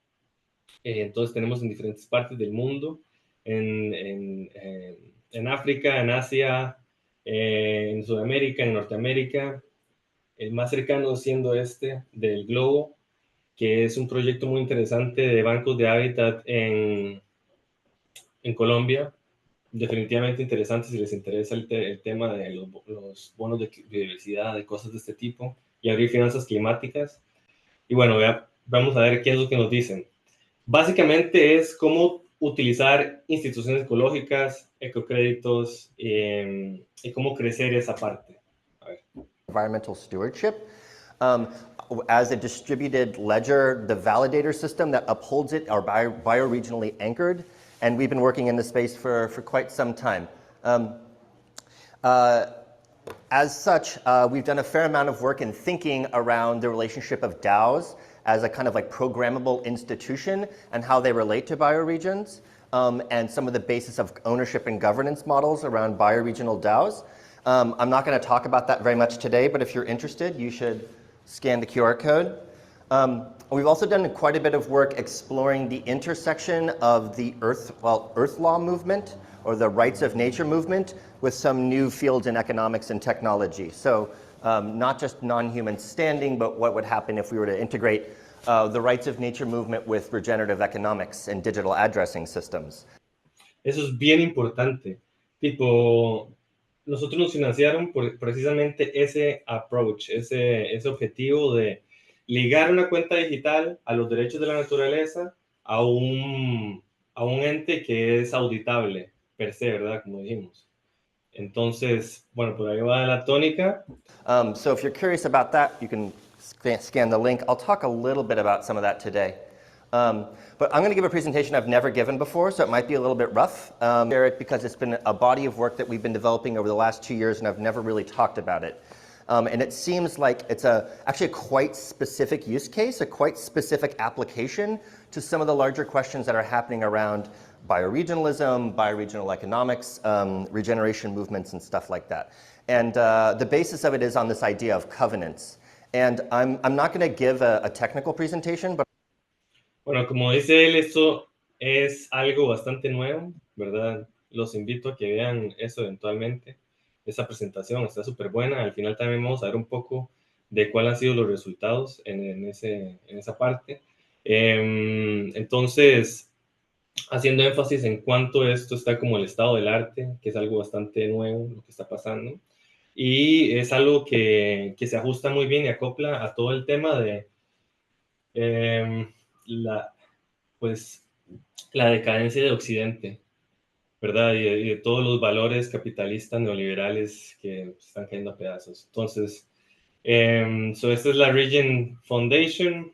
Entonces tenemos en diferentes partes del mundo, en África, en Asia, en Sudamérica, en Norteamérica, el más cercano siendo este del globo, que es un proyecto muy interesante de bancos de hábitat en Colombia. definitivamente interesante si les interesa el tema de los bonos de biodiversidad, de cosas de este tipo, y abrir finanzas climáticas. Y bueno, vamos a ver qué es lo que nos dicen. Básicamente es cómo utilizar instituciones ecológicas, ecocréditos, y cómo crecer esa parte. A ver. Environmental stewardship. As a distributed ledger, the validator system that upholds it are bioregionally anchored, and we've been working in this space for quite some time. As such, we've done a fair amount of work in thinking around the relationship of DAOs as a kind of like programmable institution and how they relate to bioregions, and some of the basis of ownership and governance models around bioregional DAOs. I'm not going to talk about that very much today, but if you're interested, you should scan the QR code. We've also done quite a bit of work exploring the intersection of the Earth Law movement or the rights of nature movement with some new fields in economics and technology. So not just non-human standing, but what would happen if we were to integrate the rights of nature movement with regenerative economics and digital addressing systems. Eso es bien importante. Tipo, nosotros nos financiaron por precisamente ese approach, ese objetivo de ligar una cuenta digital a los derechos de la naturaleza a un ente que es auditable per se, ¿verdad? Como dijimos. Entonces, bueno, por ahí va la tónica. So if you're curious about that, you can scan the link. I'll talk a little bit about some of that today. But I'm going to give a presentation I've never given before, so it might be a little bit rough. Share it because it's been a body of work that we've been developing over the last 2 years, and I've never really talked about it. And it seems like it's actually a quite specific use case, a quite specific application to some of the larger questions that are happening around bioregionalism, bioregional economics, regeneration movements, and stuff like that. And the basis of it is on this idea of covenants. And I'm not going to give a technical presentation, but bueno, como dice él, esto es algo bastante nuevo, ¿verdad? Los invito a que vean eso eventualmente. Esa presentación está súper buena. Al final también vamos a ver un poco de cuáles han sido los resultados en esa parte. Entonces, haciendo énfasis en cuánto esto está como el estado del arte, que es algo bastante nuevo lo que está pasando. Y es algo que se ajusta muy bien y acopla a todo el tema de la decadencia de Occidente, ¿verdad? Y de todos los valores capitalistas neoliberales que están cayendo a pedazos. Entonces, esta es la Regen Foundation.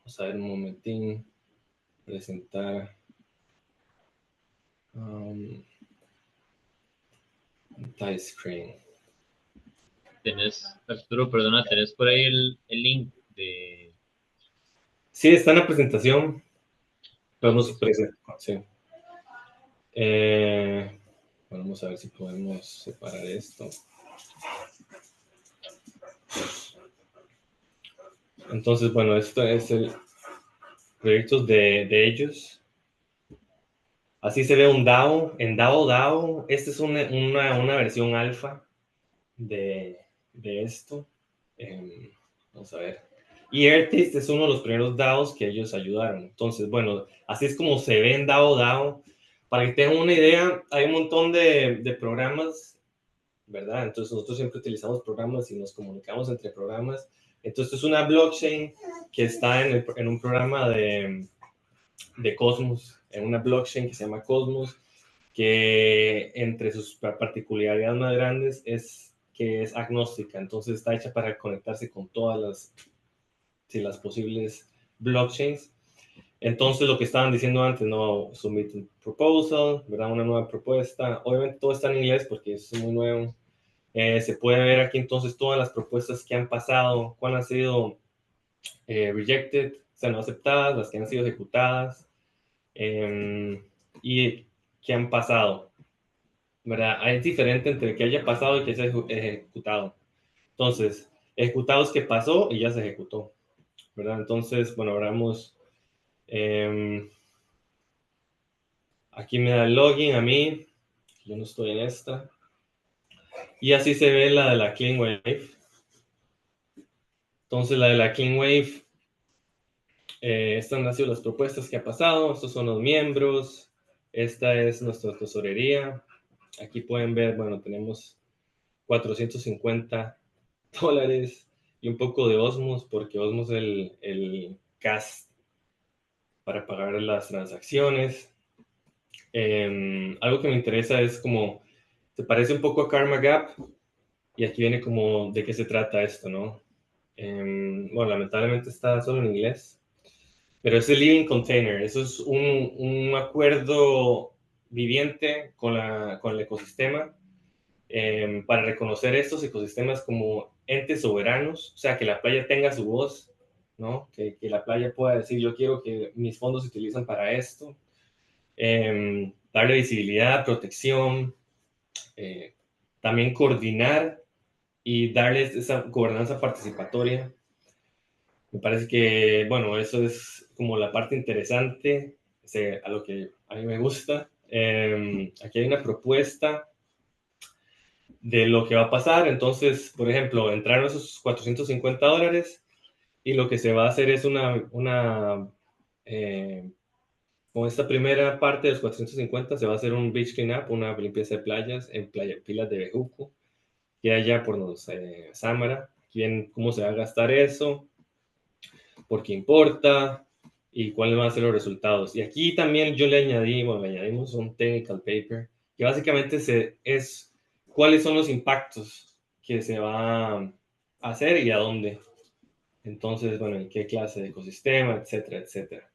Vamos a ver un momentín, presentar. Tie screen. Arturo, perdona, ¿tenés por ahí el link de...? Sí, está en la presentación. Podemos presentar, sí. Vamos a ver si podemos separar esto. Entonces, bueno, esto es el proyecto de ellos. Así se ve un DAO. En DAO, esta es una versión alfa de esto. Vamos a ver. Y Airtaste es uno de los primeros DAOs que ellos ayudaron. Entonces, bueno, así es como se ve en DAO. Para que tengan una idea, hay un montón de programas, ¿verdad? Entonces, nosotros siempre utilizamos programas y nos comunicamos entre programas. Entonces, es una blockchain que está en un programa de Cosmos, en una blockchain que se llama Cosmos, que entre sus particularidades más grandes es que es agnóstica. Entonces, está hecha para conectarse con todas las posibles blockchains. Entonces, lo que estaban diciendo antes, no, submit a proposal, ¿verdad? Una nueva propuesta. Obviamente todo está en inglés porque es muy nuevo. Se puede ver aquí entonces todas las propuestas que han pasado, cuáles han sido rejected, o sea, no aceptadas, las que han sido ejecutadas, y que han pasado, ¿verdad? Es diferente entre que haya pasado y que se haya ejecutado. Entonces, ejecutado es que pasó y ya se ejecutó, ¿verdad? Entonces, bueno, abramos... aquí me da el login a mí, yo no estoy en esta, y así se ve la de la Clean Wave. Entonces la de la Clean Wave, estas han sido las propuestas que ha pasado, estos son los miembros, Esta es nuestra tesorería. Aquí pueden ver, bueno, tenemos $450 y un poco de Osmos, porque Osmos es el gas para pagar las transacciones. Algo que me interesa es como, se parece un poco a Karma Gap, y aquí viene como de qué se trata esto, ¿no? Bueno, lamentablemente está solo en inglés, pero es el Living Container. Eso es un acuerdo viviente con el ecosistema, para reconocer estos ecosistemas como entes soberanos, o sea, que la playa tenga su voz, ¿no? Que la playa pueda decir, yo quiero que mis fondos se utilicen para esto. Darle visibilidad, protección, también coordinar y darles esa gobernanza participatoria. Me parece que, bueno, eso es como la parte interesante, a lo que a mí me gusta. Aquí hay una propuesta de lo que va a pasar. Entonces, por ejemplo, entraron esos $450 y lo que se va a hacer es con esta primera parte de los 450 se va a hacer un beach cleanup, una limpieza de playas en Pilas de Bejuco, que allá por Samara. Aquí ven cómo se va a gastar eso, por qué importa y cuáles van a ser los resultados. Y aquí también yo le añadimos un technical paper, que básicamente es cuáles son los impactos que se va a hacer y a dónde. Entonces, bueno, en qué clase de ecosistema, etcétera, etcétera.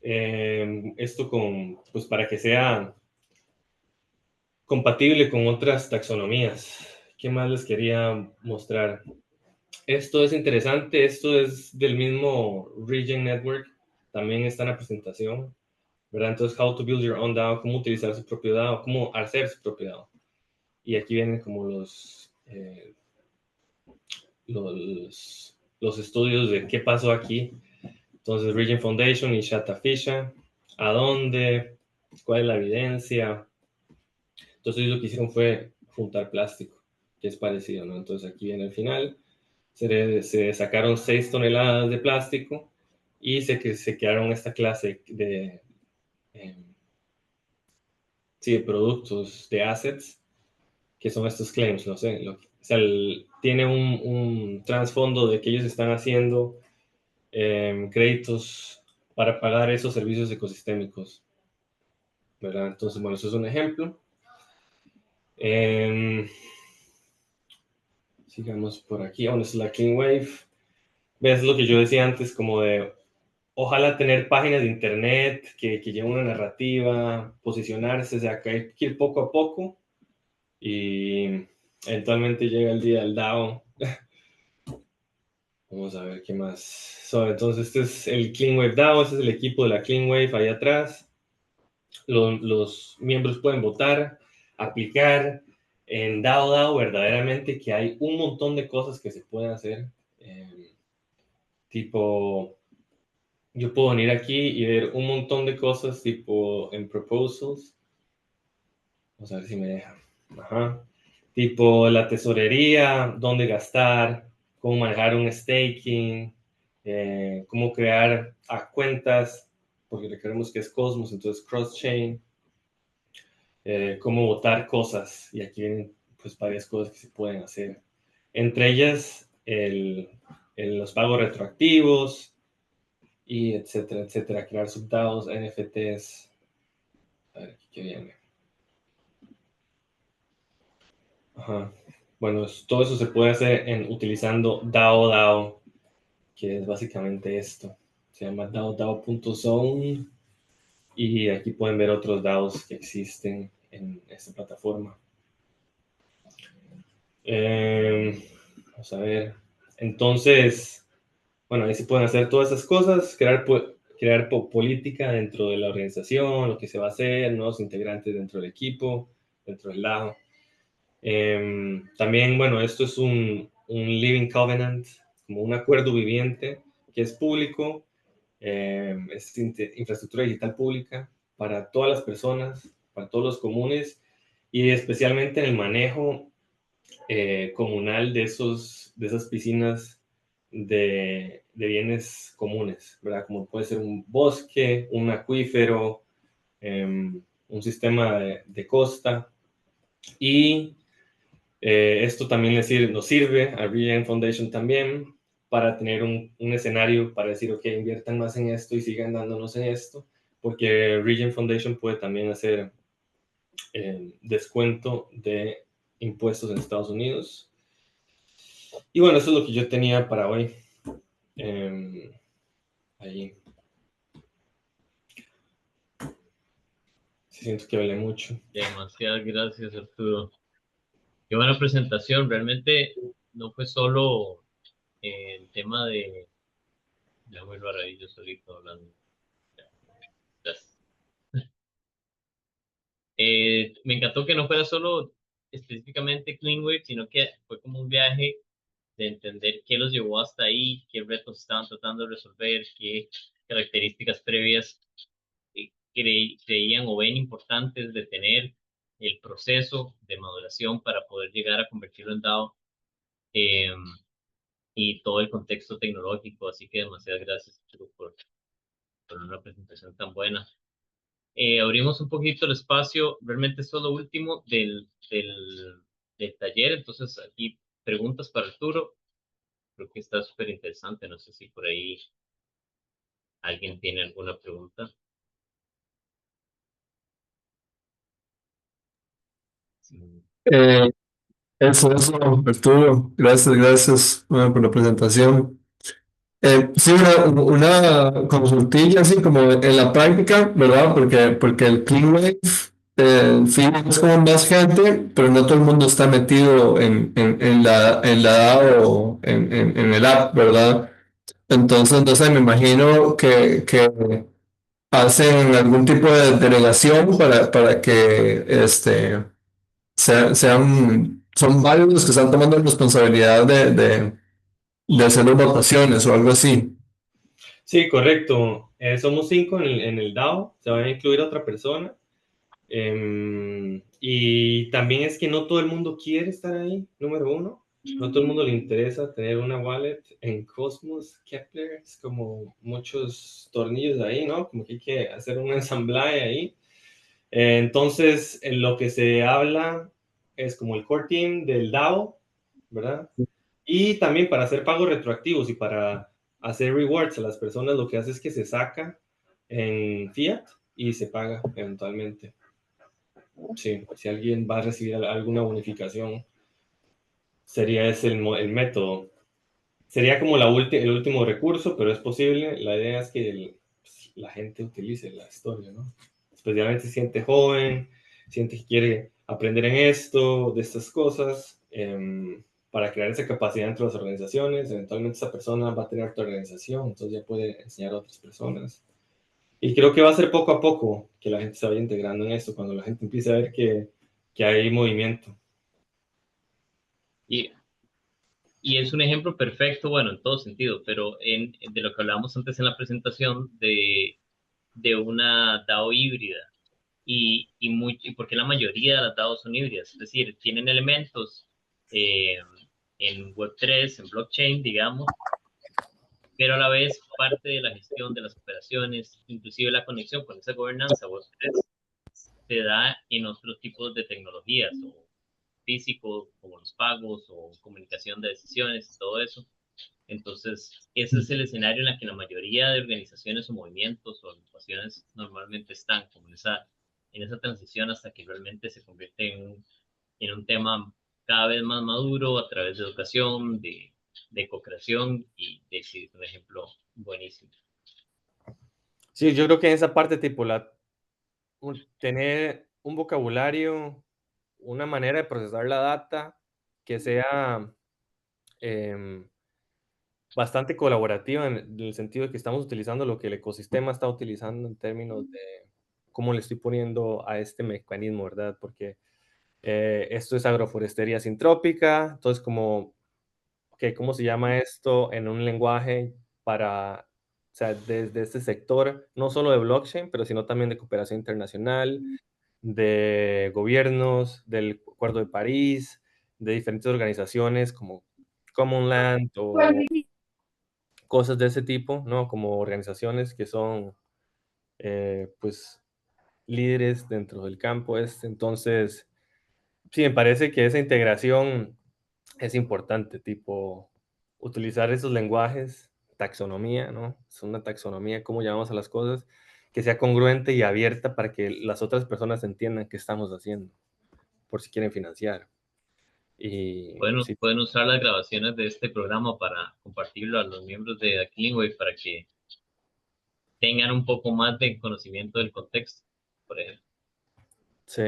Esto pues para que sea compatible con otras taxonomías. ¿Qué más les quería mostrar? Esto es interesante, esto es del mismo Region Network, también está en la presentación, ¿verdad? Entonces, how to build your own DAO, cómo utilizar su propio DAO, cómo hacer su propio DAO. Y aquí vienen como los estudios de qué pasó aquí. Entonces, Region Foundation y Shata Fisha, ¿a dónde? ¿Cuál es la evidencia? Entonces, ellos lo que hicieron fue juntar plástico, que es parecido, ¿no? Entonces, aquí viene el final. Se sacaron 6 toneladas de plástico y se quedaron esta clase de productos, de assets, que son estos claims, no sé. O sea, tiene un trasfondo de que ellos están haciendo créditos para pagar esos servicios ecosistémicos, ¿verdad? Entonces, bueno, eso es un ejemplo. Sigamos por aquí. ¿Dónde es la Clean Wave? ¿Ves lo que yo decía antes, como de ojalá tener páginas de internet que lleven una narrativa, posicionarse, o sea, que hay que ir poco a poco y eventualmente llega el día del DAO. Vamos a ver qué más. Entonces, este es el Clean Wave DAO, este es el equipo de la Clean Wave ahí atrás. Los miembros pueden votar, aplicar en DAO verdaderamente, que hay un montón de cosas que se pueden hacer. Tipo, yo puedo venir aquí y ver un montón de cosas tipo en proposals. Vamos a ver si me deja. Ajá. Tipo la tesorería, dónde gastar, cómo manejar un staking, cómo crear cuentas, porque requeremos que es Cosmos, entonces cross-chain, cómo votar cosas. Y aquí vienen pues varias cosas que se pueden hacer. Entre ellas, los pagos retroactivos, y etcétera, etcétera. Crear subDAOs, NFTs. A ver, ¿qué viene? Ajá. Bueno, todo eso se puede hacer utilizando DAO, que es básicamente esto. Se llama DAO.zone y aquí pueden ver otros DAOs que existen en esta plataforma. Vamos a ver. Entonces, bueno, ahí se pueden hacer todas esas cosas, crear política dentro de la organización, lo que se va a hacer, nuevos integrantes dentro del equipo, dentro del DAO. También, bueno, esto es un Living Covenant, como un acuerdo viviente que es público, es infraestructura digital pública para todas las personas, para todos los comunes y especialmente en el manejo comunal de esas piscinas de bienes comunes, ¿verdad? Como puede ser un bosque, un acuífero, un sistema de costa, y esto también nos sirve a Regen Foundation también para tener un escenario para decir, ok, inviertan más en esto y sigan dándonos en esto, porque Regen Foundation puede también hacer descuento de impuestos en Estados Unidos. Y bueno, eso es lo que yo tenía para hoy. Ahí. Siento que hablé mucho. Demasiadas gracias, Arturo. Qué buena presentación. Realmente no fue solo el tema de... Ya muy raro ahí yo solito hablando. Gracias. Me encantó que no fuera solo específicamente Cleanwave, sino que fue como un viaje de entender qué los llevó hasta ahí, qué retos estaban tratando de resolver, qué características previas creían o ven importantes de tener el proceso de maduración para poder llegar a convertirlo en DAO, y todo el contexto tecnológico. Así que demasiadas gracias, Arturo, por una presentación tan buena. Abrimos un poquito el espacio, realmente esto es lo último del taller, entonces aquí preguntas para Arturo. Creo que está súper interesante, no sé si por ahí alguien tiene alguna pregunta. Sí. Eso, Arturo. Gracias por la presentación. Sí, una consultilla así como en la práctica, ¿verdad? Porque el CleanWave, sí, es como más gente, pero no todo el mundo está metido en la DAO o en el app, ¿verdad? Entonces, no sé, me imagino que hacen algún tipo de delegación para que son varios los que están tomando responsabilidad de hacer las votaciones o algo así. Sí, correcto. Somos 5 en el DAO, se va a incluir otra persona. Y también es que no todo el mundo quiere estar ahí, número uno. No todo el mundo le interesa tener una wallet en Cosmos, Kepler, es como muchos tornillos ahí, ¿no? Como que hay que hacer un ensamblaje ahí. Entonces, en lo que se habla es como el core team del DAO, ¿verdad? Y también para hacer pagos retroactivos y para hacer rewards a las personas, lo que hace es que se saca en fiat y se paga eventualmente. Sí, si alguien va a recibir alguna bonificación, sería ese el método. Sería como el último recurso, pero es posible. La idea es que la gente utilice la historia, ¿no? Especialmente si siente joven, siente que quiere aprender en esto, de estas cosas, para crear esa capacidad entre las organizaciones. Eventualmente esa persona va a tener otra organización, entonces ya puede enseñar a otras personas. Y creo que va a ser poco a poco que la gente se vaya integrando en esto, cuando la gente empiece a ver que hay movimiento. Y, y es un ejemplo perfecto, bueno, en todo sentido, pero de lo que hablábamos antes en la presentación de una DAO híbrida. Y porque la mayoría de las DAOs son híbridas, es decir, tienen elementos eh, en Web3, en blockchain, digamos, pero a la vez parte de la gestión de las operaciones, inclusive la conexión con esa gobernanza Web3, se da en otros tipos de tecnologías, o físico, como los pagos, o comunicación de decisiones, todo eso. Entonces, ese es el escenario en el que la mayoría de organizaciones o movimientos o agrupaciones normalmente están, como en esa transición hasta que realmente se convierte en un tema cada vez más maduro a través de educación, de co-creación y de sí, un ejemplo buenísimo. Sí, yo creo que en esa parte, tipo, tener un vocabulario, una manera de procesar la data que sea bastante colaborativa en el sentido de que estamos utilizando lo que el ecosistema está utilizando en términos de cómo le estoy poniendo a este mecanismo, ¿verdad? Porque esto es agroforestería sintrópica, entonces como, okay, ¿cómo se llama esto en un lenguaje para, o sea, desde este sector, no solo de blockchain, pero sino también de cooperación internacional, de gobiernos, del Acuerdo de París, de diferentes organizaciones como Common Land o cosas de ese tipo, ¿no? Como organizaciones que son, pues, líderes dentro del campo. Entonces, sí, me parece que esa integración es importante, tipo, utilizar esos lenguajes, taxonomía, ¿no? Es una taxonomía, cómo llamamos a las cosas, que sea congruente y abierta para que las otras personas entiendan qué estamos haciendo, por si quieren financiar. Y Bueno, sí, pueden usar las grabaciones de este programa para compartirlo a los miembros de Cleanway para que tengan un poco más de conocimiento del contexto. Por ejemplo, sí,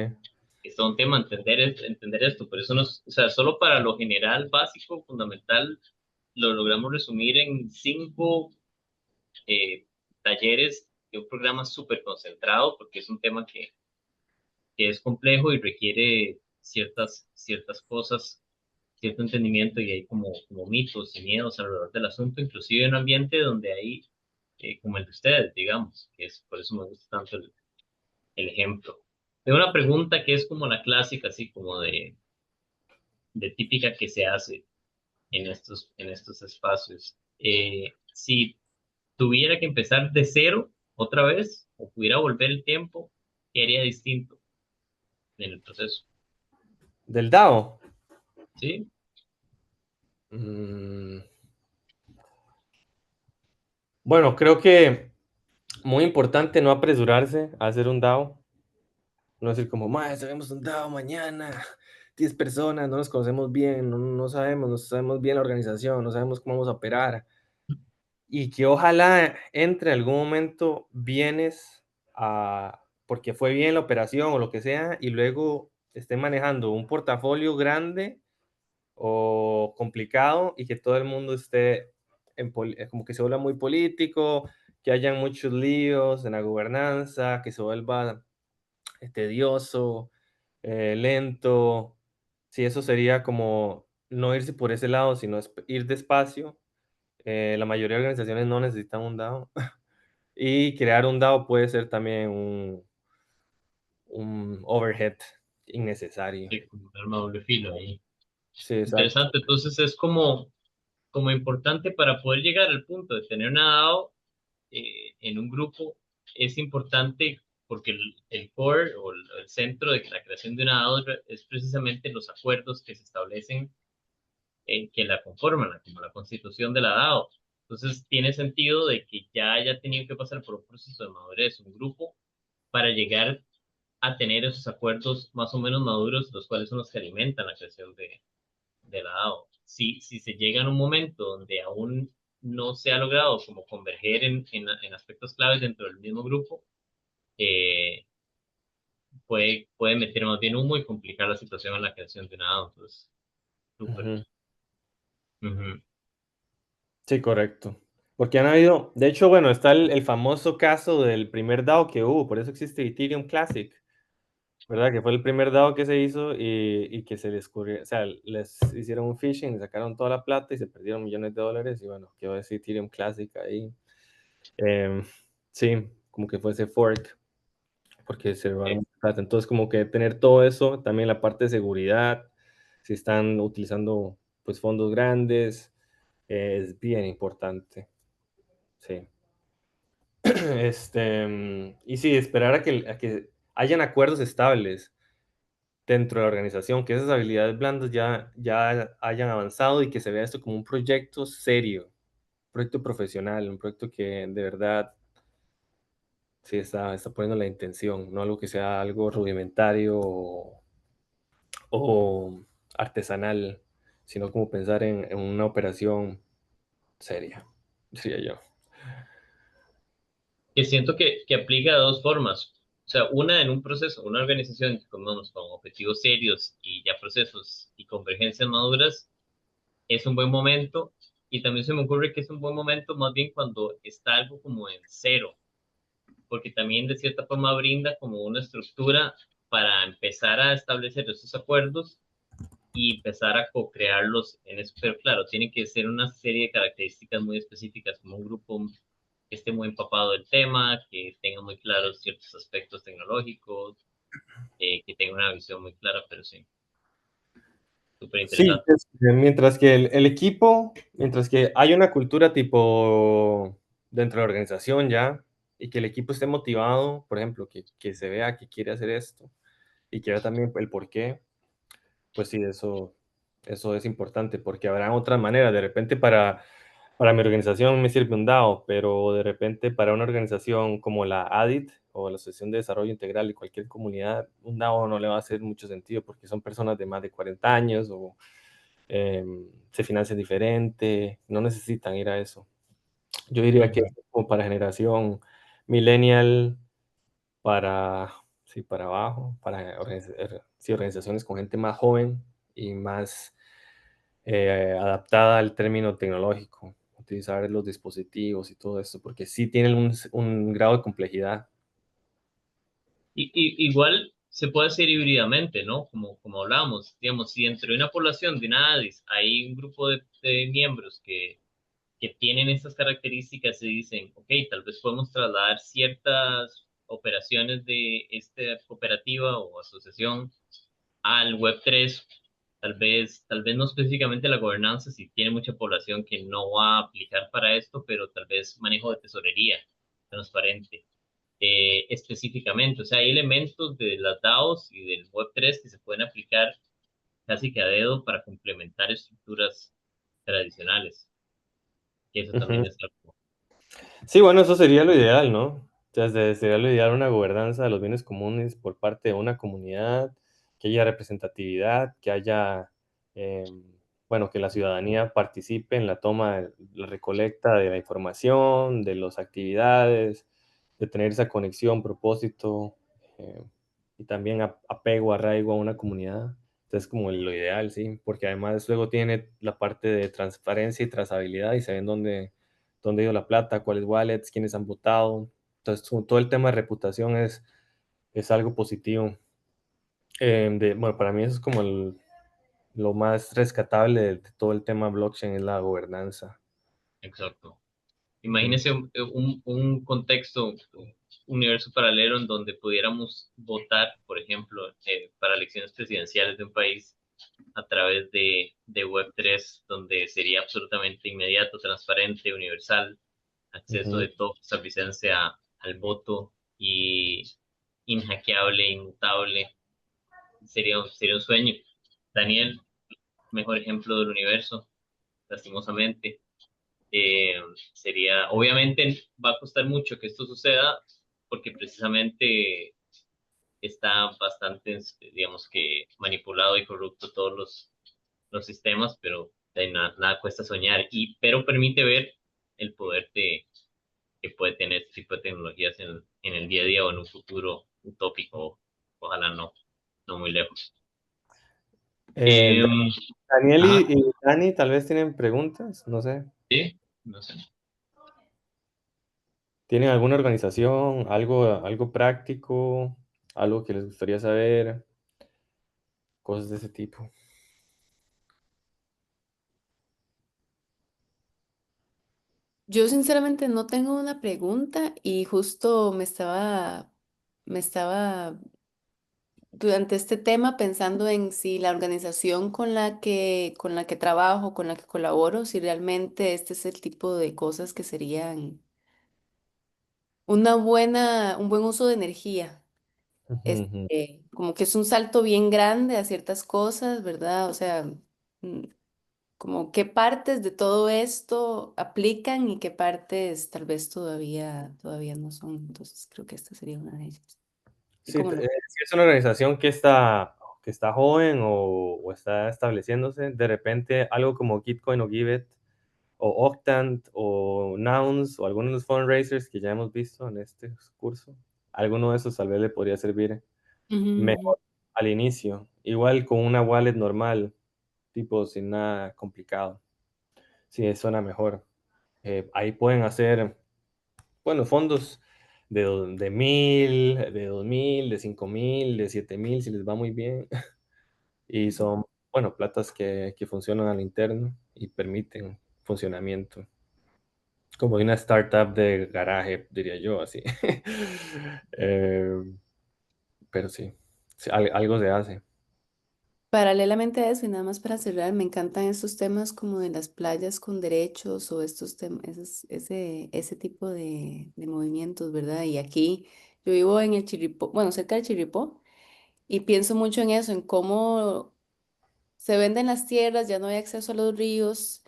es todo un tema entender esto, pero eso no es, o sea, solo para lo general, básico, fundamental, lo logramos resumir en 5 talleres de un programa súper concentrado, porque es un tema que es complejo y requiere ciertas cosas, cierto entendimiento, y hay como mitos y miedos alrededor del asunto, inclusive en un ambiente donde hay, como el de ustedes, digamos, que es por eso me gusta tanto el ejemplo. Tengo una pregunta que es como la clásica, así como de típica que se hace en estos espacios. Si tuviera que empezar de cero otra vez, o pudiera volver el tiempo, ¿qué haría distinto en el proceso? del DAO. ¿Sí? Mm, Bueno, creo que muy importante no apresurarse a hacer un DAO. No decir como, mae, sabemos un DAO mañana, 10 personas, no nos conocemos bien, no sabemos bien la organización, no sabemos cómo vamos a operar. Y que ojalá entre algún momento vienes porque fue bien la operación o lo que sea, y luego esté manejando un portafolio grande o complicado y que todo el mundo esté como que se vuelva muy político, que hayan muchos líos en la gobernanza, que se vuelva tedioso, lento. Sí, eso sería como no irse por ese lado, sino ir despacio. La mayoría de organizaciones no necesitan un DAO. Y crear un DAO puede ser también un overhead innecesario. Sí, como un arma de doble filo ahí. Sí, exacto. Interesante. Entonces es como importante para poder llegar al punto de tener una DAO en un grupo. Es importante porque el core o el centro de la creación de una DAO es precisamente los acuerdos que se establecen que la conforman, como la constitución de la DAO. Entonces tiene sentido de que ya haya tenido que pasar por un proceso de madurez un grupo para llegar a tener esos acuerdos más o menos maduros, los cuales son los que alimentan la creación de la DAO. Si se llega en un momento donde aún no se ha logrado como converger en aspectos claves dentro del mismo grupo, eh, puede meter más bien humo y complicar la situación en la creación de una DAO. Entonces, súper. Ujú. Ujú. Sí, correcto. Porque han habido, de hecho, bueno, está el famoso caso del primer DAO que hubo, por eso existe Ethereum Classic, ¿verdad? Que fue el primer DAO que se hizo y que se les ocurrió, o sea, les hicieron un phishing, le sacaron toda la plata y se perdieron millones de dólares y bueno, quedó ese Ethereum Classic ahí. Em, sí, como que fue ese fork, porque se robaron mucha plata. Entonces, como que tener todo eso, también la parte de seguridad, si están utilizando pues fondos grandes, es bien importante. Sí. Y sí, esperar a que hayan acuerdos estables dentro de la organización, que esas habilidades blandas ya hayan avanzado y que se vea esto como un proyecto serio, un proyecto profesional, un proyecto que de verdad sí está poniendo la intención, no algo que sea algo rudimentario o artesanal, sino como pensar en una operación seria, diría yo. Que siento que aplica de dos formas. O sea, una en un proceso, una organización con objetivos serios y ya procesos y convergencias maduras, es un buen momento. Y también se me ocurre que es un buen momento más bien cuando está algo como en cero, porque también de cierta forma brinda como una estructura para empezar a establecer esos acuerdos y empezar a co-crearlos en eso. Pero claro, tiene que ser una serie de características muy específicas, como un grupo que esté muy empapado del tema, que tenga muy claros ciertos aspectos tecnológicos, que tenga una visión muy clara, pero sí, súper Sí, interesante. mientras que el equipo, mientras que hay una cultura tipo dentro de la organización ya, y que el equipo esté motivado, por ejemplo, que se vea que quiere hacer esto y que vea también el por qué, pues sí, eso es importante, porque habrá otras maneras. De repente para mi organización me sirve un DAO, pero de repente para una organización como la ADIT o la Asociación de Desarrollo Integral de cualquier comunidad, un DAO no le va a hacer mucho sentido porque son personas de más de 40 años o se financian diferente, no necesitan ir a eso. Yo diría que es como para generación millennial, para, sí, para abajo, para sí, organizaciones con gente más joven y más adaptada al término tecnológico, utilizar los dispositivos y todo esto, porque sí tienen un grado de complejidad. Igual se puede hacer híbridamente, ¿no? Como hablábamos, digamos, si dentro de una población de una ADIS hay un grupo de miembros que tienen estas características y dicen, ok, tal vez podemos trasladar ciertas operaciones de esta cooperativa o asociación al Web3, tal vez no específicamente la gobernanza, si tiene mucha población que no va a aplicar para esto, pero tal vez manejo de tesorería transparente específicamente. O sea, hay elementos de las DAOs y del Web3 que se pueden aplicar casi que a dedo para complementar estructuras tradicionales. Y eso también Ujú. es algo. Sí, bueno, eso sería lo ideal, ¿no? O sea, sería lo ideal una gobernanza de los bienes comunes por parte de una comunidad, que haya representatividad, que haya, bueno, que la ciudadanía participe en la toma, la recolecta de la información, de las actividades, de tener esa conexión, propósito, eh, y también apego, arraigo a una comunidad. Entonces, como lo ideal, sí, porque además luego tiene la parte de transparencia y trazabilidad y saben dónde ha ido la plata, cuáles wallets, quiénes han votado. Entonces, todo el tema de reputación es algo positivo. Bueno, para mí eso es como lo más rescatable de todo el tema blockchain, es la gobernanza. Exacto. Ujú. Imagínese un contexto, un universo paralelo en donde pudiéramos votar, por ejemplo, para elecciones presidenciales de un país a través de Web3, donde sería absolutamente inmediato, transparente, universal, acceso Ujú. de todo costarricense al voto y inhackeable, inmutable. Sería un sueño. Daniel, mejor ejemplo del universo, lastimosamente. Eh, obviamente va a costar mucho que esto suceda porque precisamente está bastante, digamos que manipulado y corrupto todos los sistemas, pero nada cuesta soñar, pero permite ver el poder que puede tener este tipo de tecnologías en el día a día o en un futuro utópico, ojalá no muy lejos. Eh, Em, Daniel ajá, y Dani tal vez tienen preguntas, no sé. sí, no sé. ¿Tienen alguna organización, algo práctico, algo que les gustaría saber? Cosas de ese tipo. Yo sinceramente no tengo una pregunta y justo me estaba durante este tema pensando en si la organización con la que trabajo, con la que colaboro, si realmente este es el tipo de cosas que serían un buen uso de energía. Ujú, ujú. Como que es un salto bien grande a ciertas cosas, ¿verdad? O sea, mm, como qué partes de todo esto aplican y qué partes tal vez todavía no son. Entonces creo que esta sería una de ellas. ¿Y Sí, cómo lo? si es una organización que está joven o está estableciéndose, de repente algo como Gitcoin o Giveth o Octant o Nouns o algunos de los fundraisers que ya hemos visto en este curso, alguno de esos tal vez le podría servir Ujú, mejor al inicio, igual con una wallet normal, tipo sin nada complicado. Sí, suena mejor. Ahí pueden hacer, bueno, fondos de 1000, de 2000, de 5000, de 7000, si les va muy bien. Y ujú. son, bueno, platas que funcionan al interno y permiten funcionamiento. Como de una startup de garaje, diría yo, así. Eh, pero sí, sí, algo se hace. Paralelamente a eso, y nada más para cerrar, me encantan estos temas como de las playas con derechos o estos temas, ese tipo de movimientos, ¿verdad? Y aquí yo vivo en el Chirripó, bueno, cerca del Chirripó, y pienso mucho en eso, en cómo se venden las tierras, ya no hay acceso a los ríos,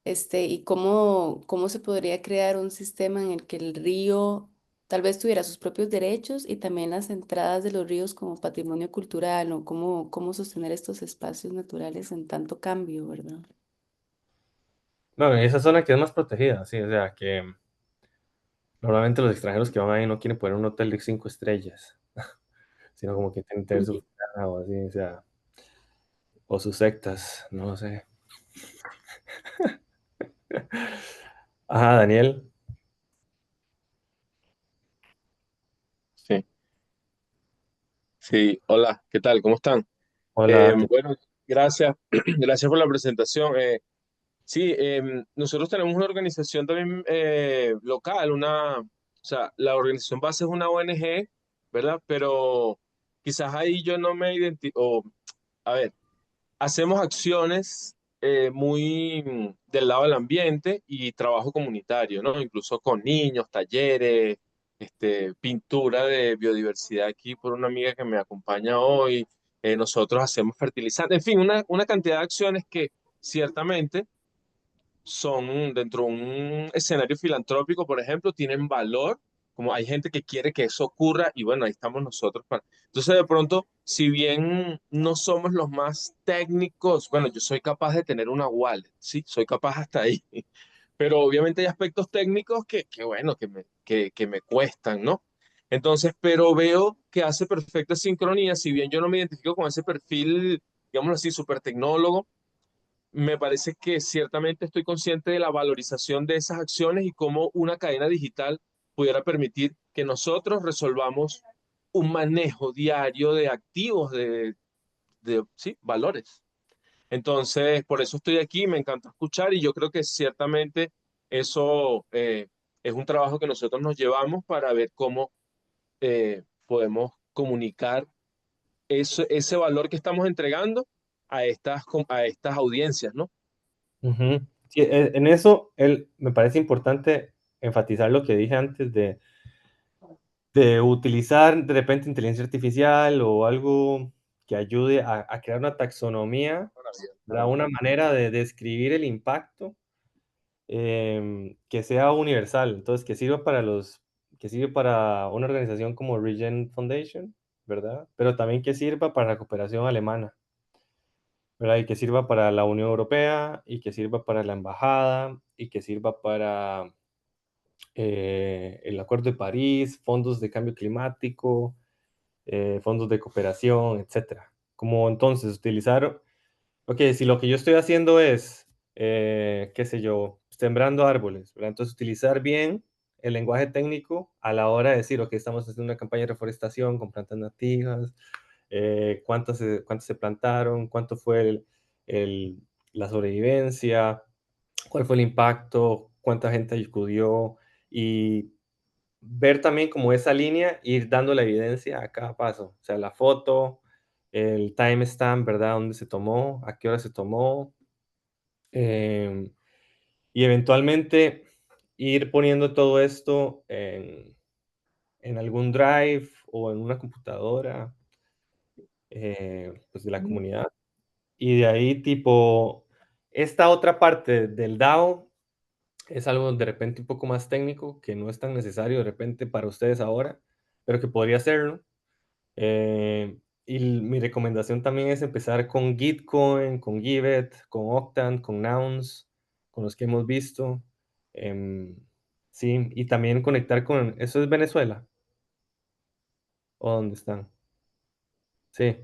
y cómo se podría crear un sistema en el que el río tal vez tuviera sus propios derechos y también las entradas de los ríos como patrimonio cultural o cómo sostener estos espacios naturales en tanto cambio, ¿verdad? No, en esa zona que es más protegida, sí, o sea, que normalmente los extranjeros que van ahí no quieren poner un hotel de 5 estrellas, sino como que tienen que tener su Ujú. oficina o así, o sea, o sus sectas, no sé. Ajá, Daniel. Sí, sí, hola, ¿qué tal? ¿Cómo están? Hola. Bueno, gracias, gracias por la presentación. Sí, nosotros tenemos una organización también local, o sea, la organización base es una ONG, ¿verdad? Pero quizás ahí yo no me identifico, a ver, hacemos acciones muy del lado del ambiente y trabajo comunitario, ¿no? Incluso con niños, talleres, pintura de biodiversidad aquí por una amiga que me acompaña hoy. Nosotros hacemos fertilizantes, en fin, una cantidad de acciones que ciertamente son dentro de un escenario filantrópico, por ejemplo, tienen valor, como hay gente que quiere que eso ocurra y bueno, ahí estamos nosotros para... Entonces, de pronto, si bien no somos los más técnicos, bueno, yo soy capaz de tener una wallet, sí, soy capaz hasta ahí, pero obviamente hay aspectos técnicos bueno, que me cuestan, ¿no? Entonces, pero veo que hace perfecta sincronía, si bien yo no me identifico con ese perfil, digámoslo así, súper tecnólogo, me parece que ciertamente estoy consciente de la valorización de esas acciones y cómo una cadena digital pudiera permitir que nosotros resolvamos un manejo diario de activos, sí, valores. Entonces, por eso estoy aquí, me encanta escuchar y yo creo que ciertamente eso es un trabajo que nosotros nos llevamos para ver cómo podemos comunicar ese valor que estamos entregando a estas audiencias, ¿no? Ujú. Sí, en eso me parece importante enfatizar lo que dije antes de utilizar de repente inteligencia artificial o algo que ayude a crear una taxonomía, ¿verdad? Una manera de describir el impacto que sea universal, entonces que sirve para una organización como Regen Foundation, ¿verdad? Pero también que sirva para la cooperación alemana, ¿verdad? Y que sirva para la Unión Europea y que sirva para la embajada y que sirva para el Acuerdo de París, fondos de cambio climático, fondos de cooperación, etcétera. Como entonces utilizar, ok, si lo que yo estoy haciendo es, qué sé yo, sembrando árboles, ¿verdad? Entonces utilizar bien el lenguaje técnico a la hora de decir, ok, estamos haciendo una campaña de reforestación con plantas nativas, cuántas se plantaron, cuánto fue la sobrevivencia, cuál fue el impacto, cuánta gente acudió y ver también como esa línea, ir dando la evidencia a cada paso, o sea, la foto, el timestamp, ¿verdad? ¿Dónde se tomó? ¿A qué hora se tomó? Em, y eventualmente ir poniendo todo esto en algún drive o en una computadora pues de la comunidad. Y de ahí tipo, esta otra parte del DAO es algo de repente un poco más técnico, que no es tan necesario de repente para ustedes ahora, pero que podría serlo. Y mi recomendación también es empezar con Gitcoin, con Giveth, con Octane, con Nouns, con los que hemos visto. Em, sí, y también conectar con, ¿eso es Venezuela? ¿O dónde están? Sí,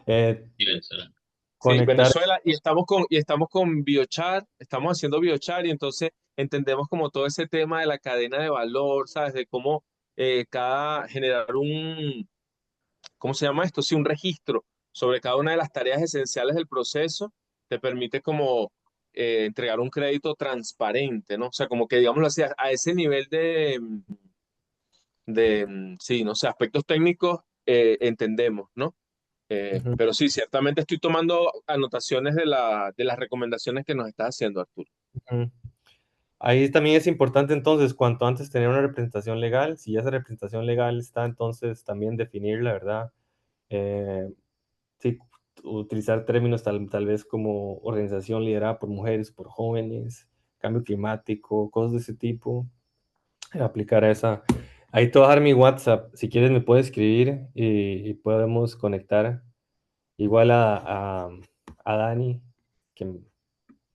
eh, Sí, Venezuela. Sí, conectar. Venezuela, y estamos con biochar, estamos haciendo biochar y entonces entendemos como todo ese tema de la cadena de valor, ¿sabes? De cómo generar ¿cómo se llama esto? Sí, un registro sobre cada una de las tareas esenciales del proceso, te permite como entregar un crédito transparente, ¿no? O sea, como que digámoslo así, a ese nivel sí, no sé, aspectos técnicos entendemos, ¿no? Ujú. Pero sí, ciertamente estoy tomando anotaciones de las recomendaciones que nos estás haciendo, Arturo. Ujú. Ahí también es importante entonces, cuanto antes tener una representación legal. Si ya esa representación legal está, entonces también definirla, ¿verdad? Eh, sí, utilizar términos tal vez como organización liderada por mujeres, por jóvenes, cambio climático, cosas de ese tipo. Aplicar a esa. Ahí te voy a dar mi WhatsApp. Si quieres me puedes escribir y podemos conectar. Igual a Dani, que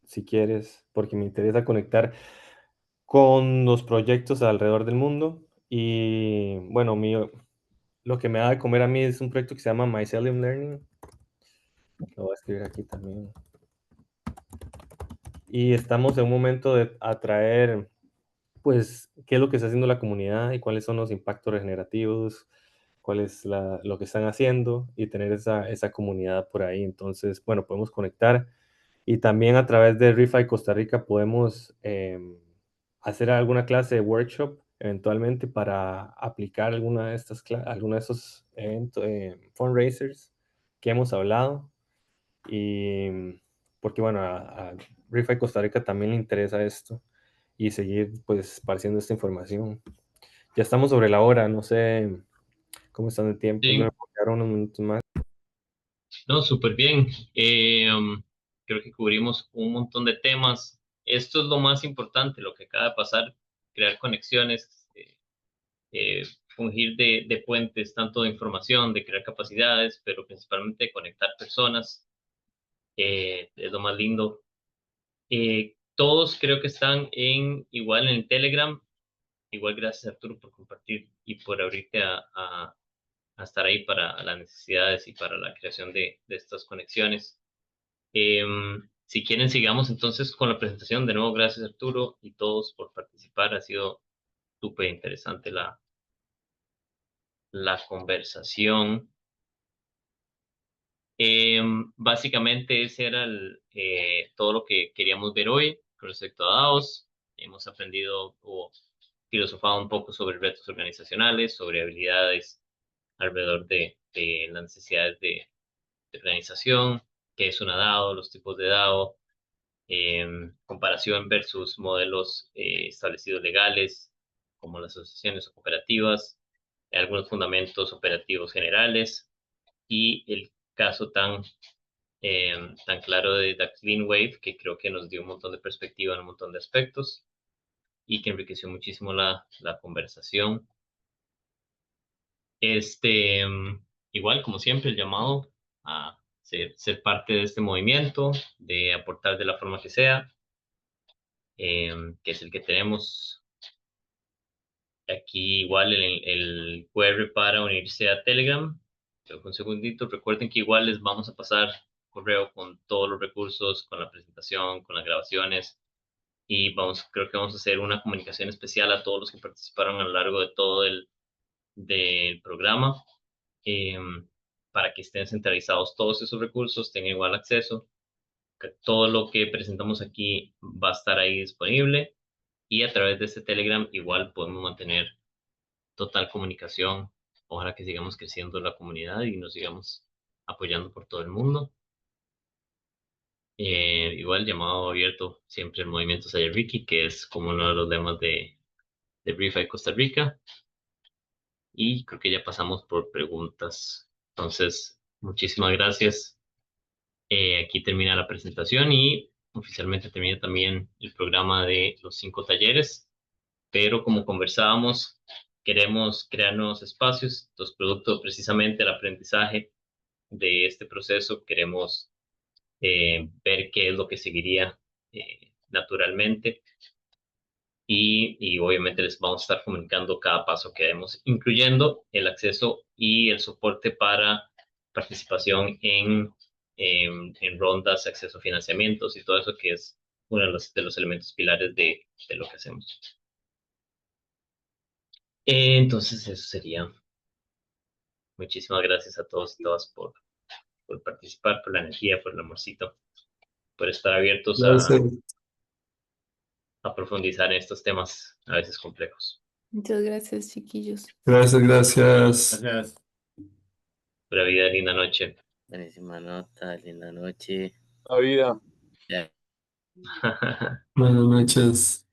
si quieres, porque me interesa conectar con los proyectos alrededor del mundo. Y bueno, lo que me da de comer a mí es un proyecto que se llama Mycelium Learning. Lo voy a escribir aquí también. Y estamos en un momento de atraer, pues, qué es lo que está haciendo la comunidad y cuáles son los impactos regenerativos, cuál es lo que están haciendo y tener esa comunidad por ahí. Entonces, bueno, podemos conectar. Y también a través de ReFi Costa Rica podemos hacer alguna clase de workshop eventualmente para aplicar alguna de esos eventos, fundraisers que hemos hablado. Y porque, bueno, a ReFi Costa Rica también le interesa esto y seguir, pues, esparciendo esta información. Ya estamos sobre la hora, no sé cómo están de tiempo. Sí, Me puedo quedar unos minutos más. no, súper bien. Creo que cubrimos un montón de temas. Esto es lo más importante, lo que acaba de pasar, crear conexiones, fungir de puentes, tanto de información, de crear capacidades, pero principalmente de conectar personas, es lo más lindo. Todos creo que están igual en el Telegram. Igual gracias Arturo por compartir y por abrirte a estar ahí para las necesidades y para la creación de estas conexiones. Si quieren, sigamos entonces con la presentación. De nuevo, gracias Arturo y todos por participar. Ha sido súper interesante la conversación. Básicamente ese era todo lo que queríamos ver hoy con respecto a DAOs. Hemos aprendido o filosofado un poco sobre retos organizacionales, sobre habilidades alrededor de las necesidades de organización, qué es una DAO, los tipos de DAO, comparación versus modelos establecidos legales, como las asociaciones o cooperativas, algunos fundamentos operativos generales y el caso tan claro de The Clean Wave, que creo que nos dio un montón de perspectiva en un montón de aspectos y que enriqueció muchísimo la conversación. Igual, como siempre, el llamado a ser parte de este movimiento, de aportar de la forma que sea, que es el que tenemos aquí. Igual el QR para unirse a Telegram. Creo que un segundito. Recuerden que igual les vamos a pasar correo con todos los recursos, con la presentación, con las grabaciones. Y creo que vamos a hacer una comunicación especial a todos los que participaron a lo largo de todo del programa, eh, para que estén centralizados todos esos recursos, tengan igual acceso. Que todo lo que presentamos aquí va a estar ahí disponible y a través de este Telegram igual podemos mantener total comunicación. Ojalá que sigamos creciendo la comunidad y nos sigamos apoyando por todo el mundo. Igual llamado abierto siempre el movimiento Sayariki, que es como uno de los lemas de ReFi Costa Rica. Y creo que ya pasamos por preguntas. Entonces, muchísimas gracias. Aquí termina la presentación y oficialmente termina también el programa de los 5 talleres. Pero como conversábamos, queremos crear nuevos espacios. Entonces, producto precisamente del aprendizaje de este proceso, queremos ver qué es lo que seguiría naturalmente. Y obviamente les vamos a estar comunicando cada paso que demos, incluyendo el acceso y el soporte para participación en rondas, acceso a financiamientos y todo eso, que es uno de los elementos pilares de lo que hacemos. Entonces, eso sería. Muchísimas gracias a todos y todas por participar, por la energía, por el amorcito, por estar abiertos Gracias. a profundizar en estos temas a veces complejos. Muchas gracias, chiquillos. Gracias. Gracias. Pura vida, linda noche. Buenísima nota, linda noche. La vida. Ya. Buenas noches.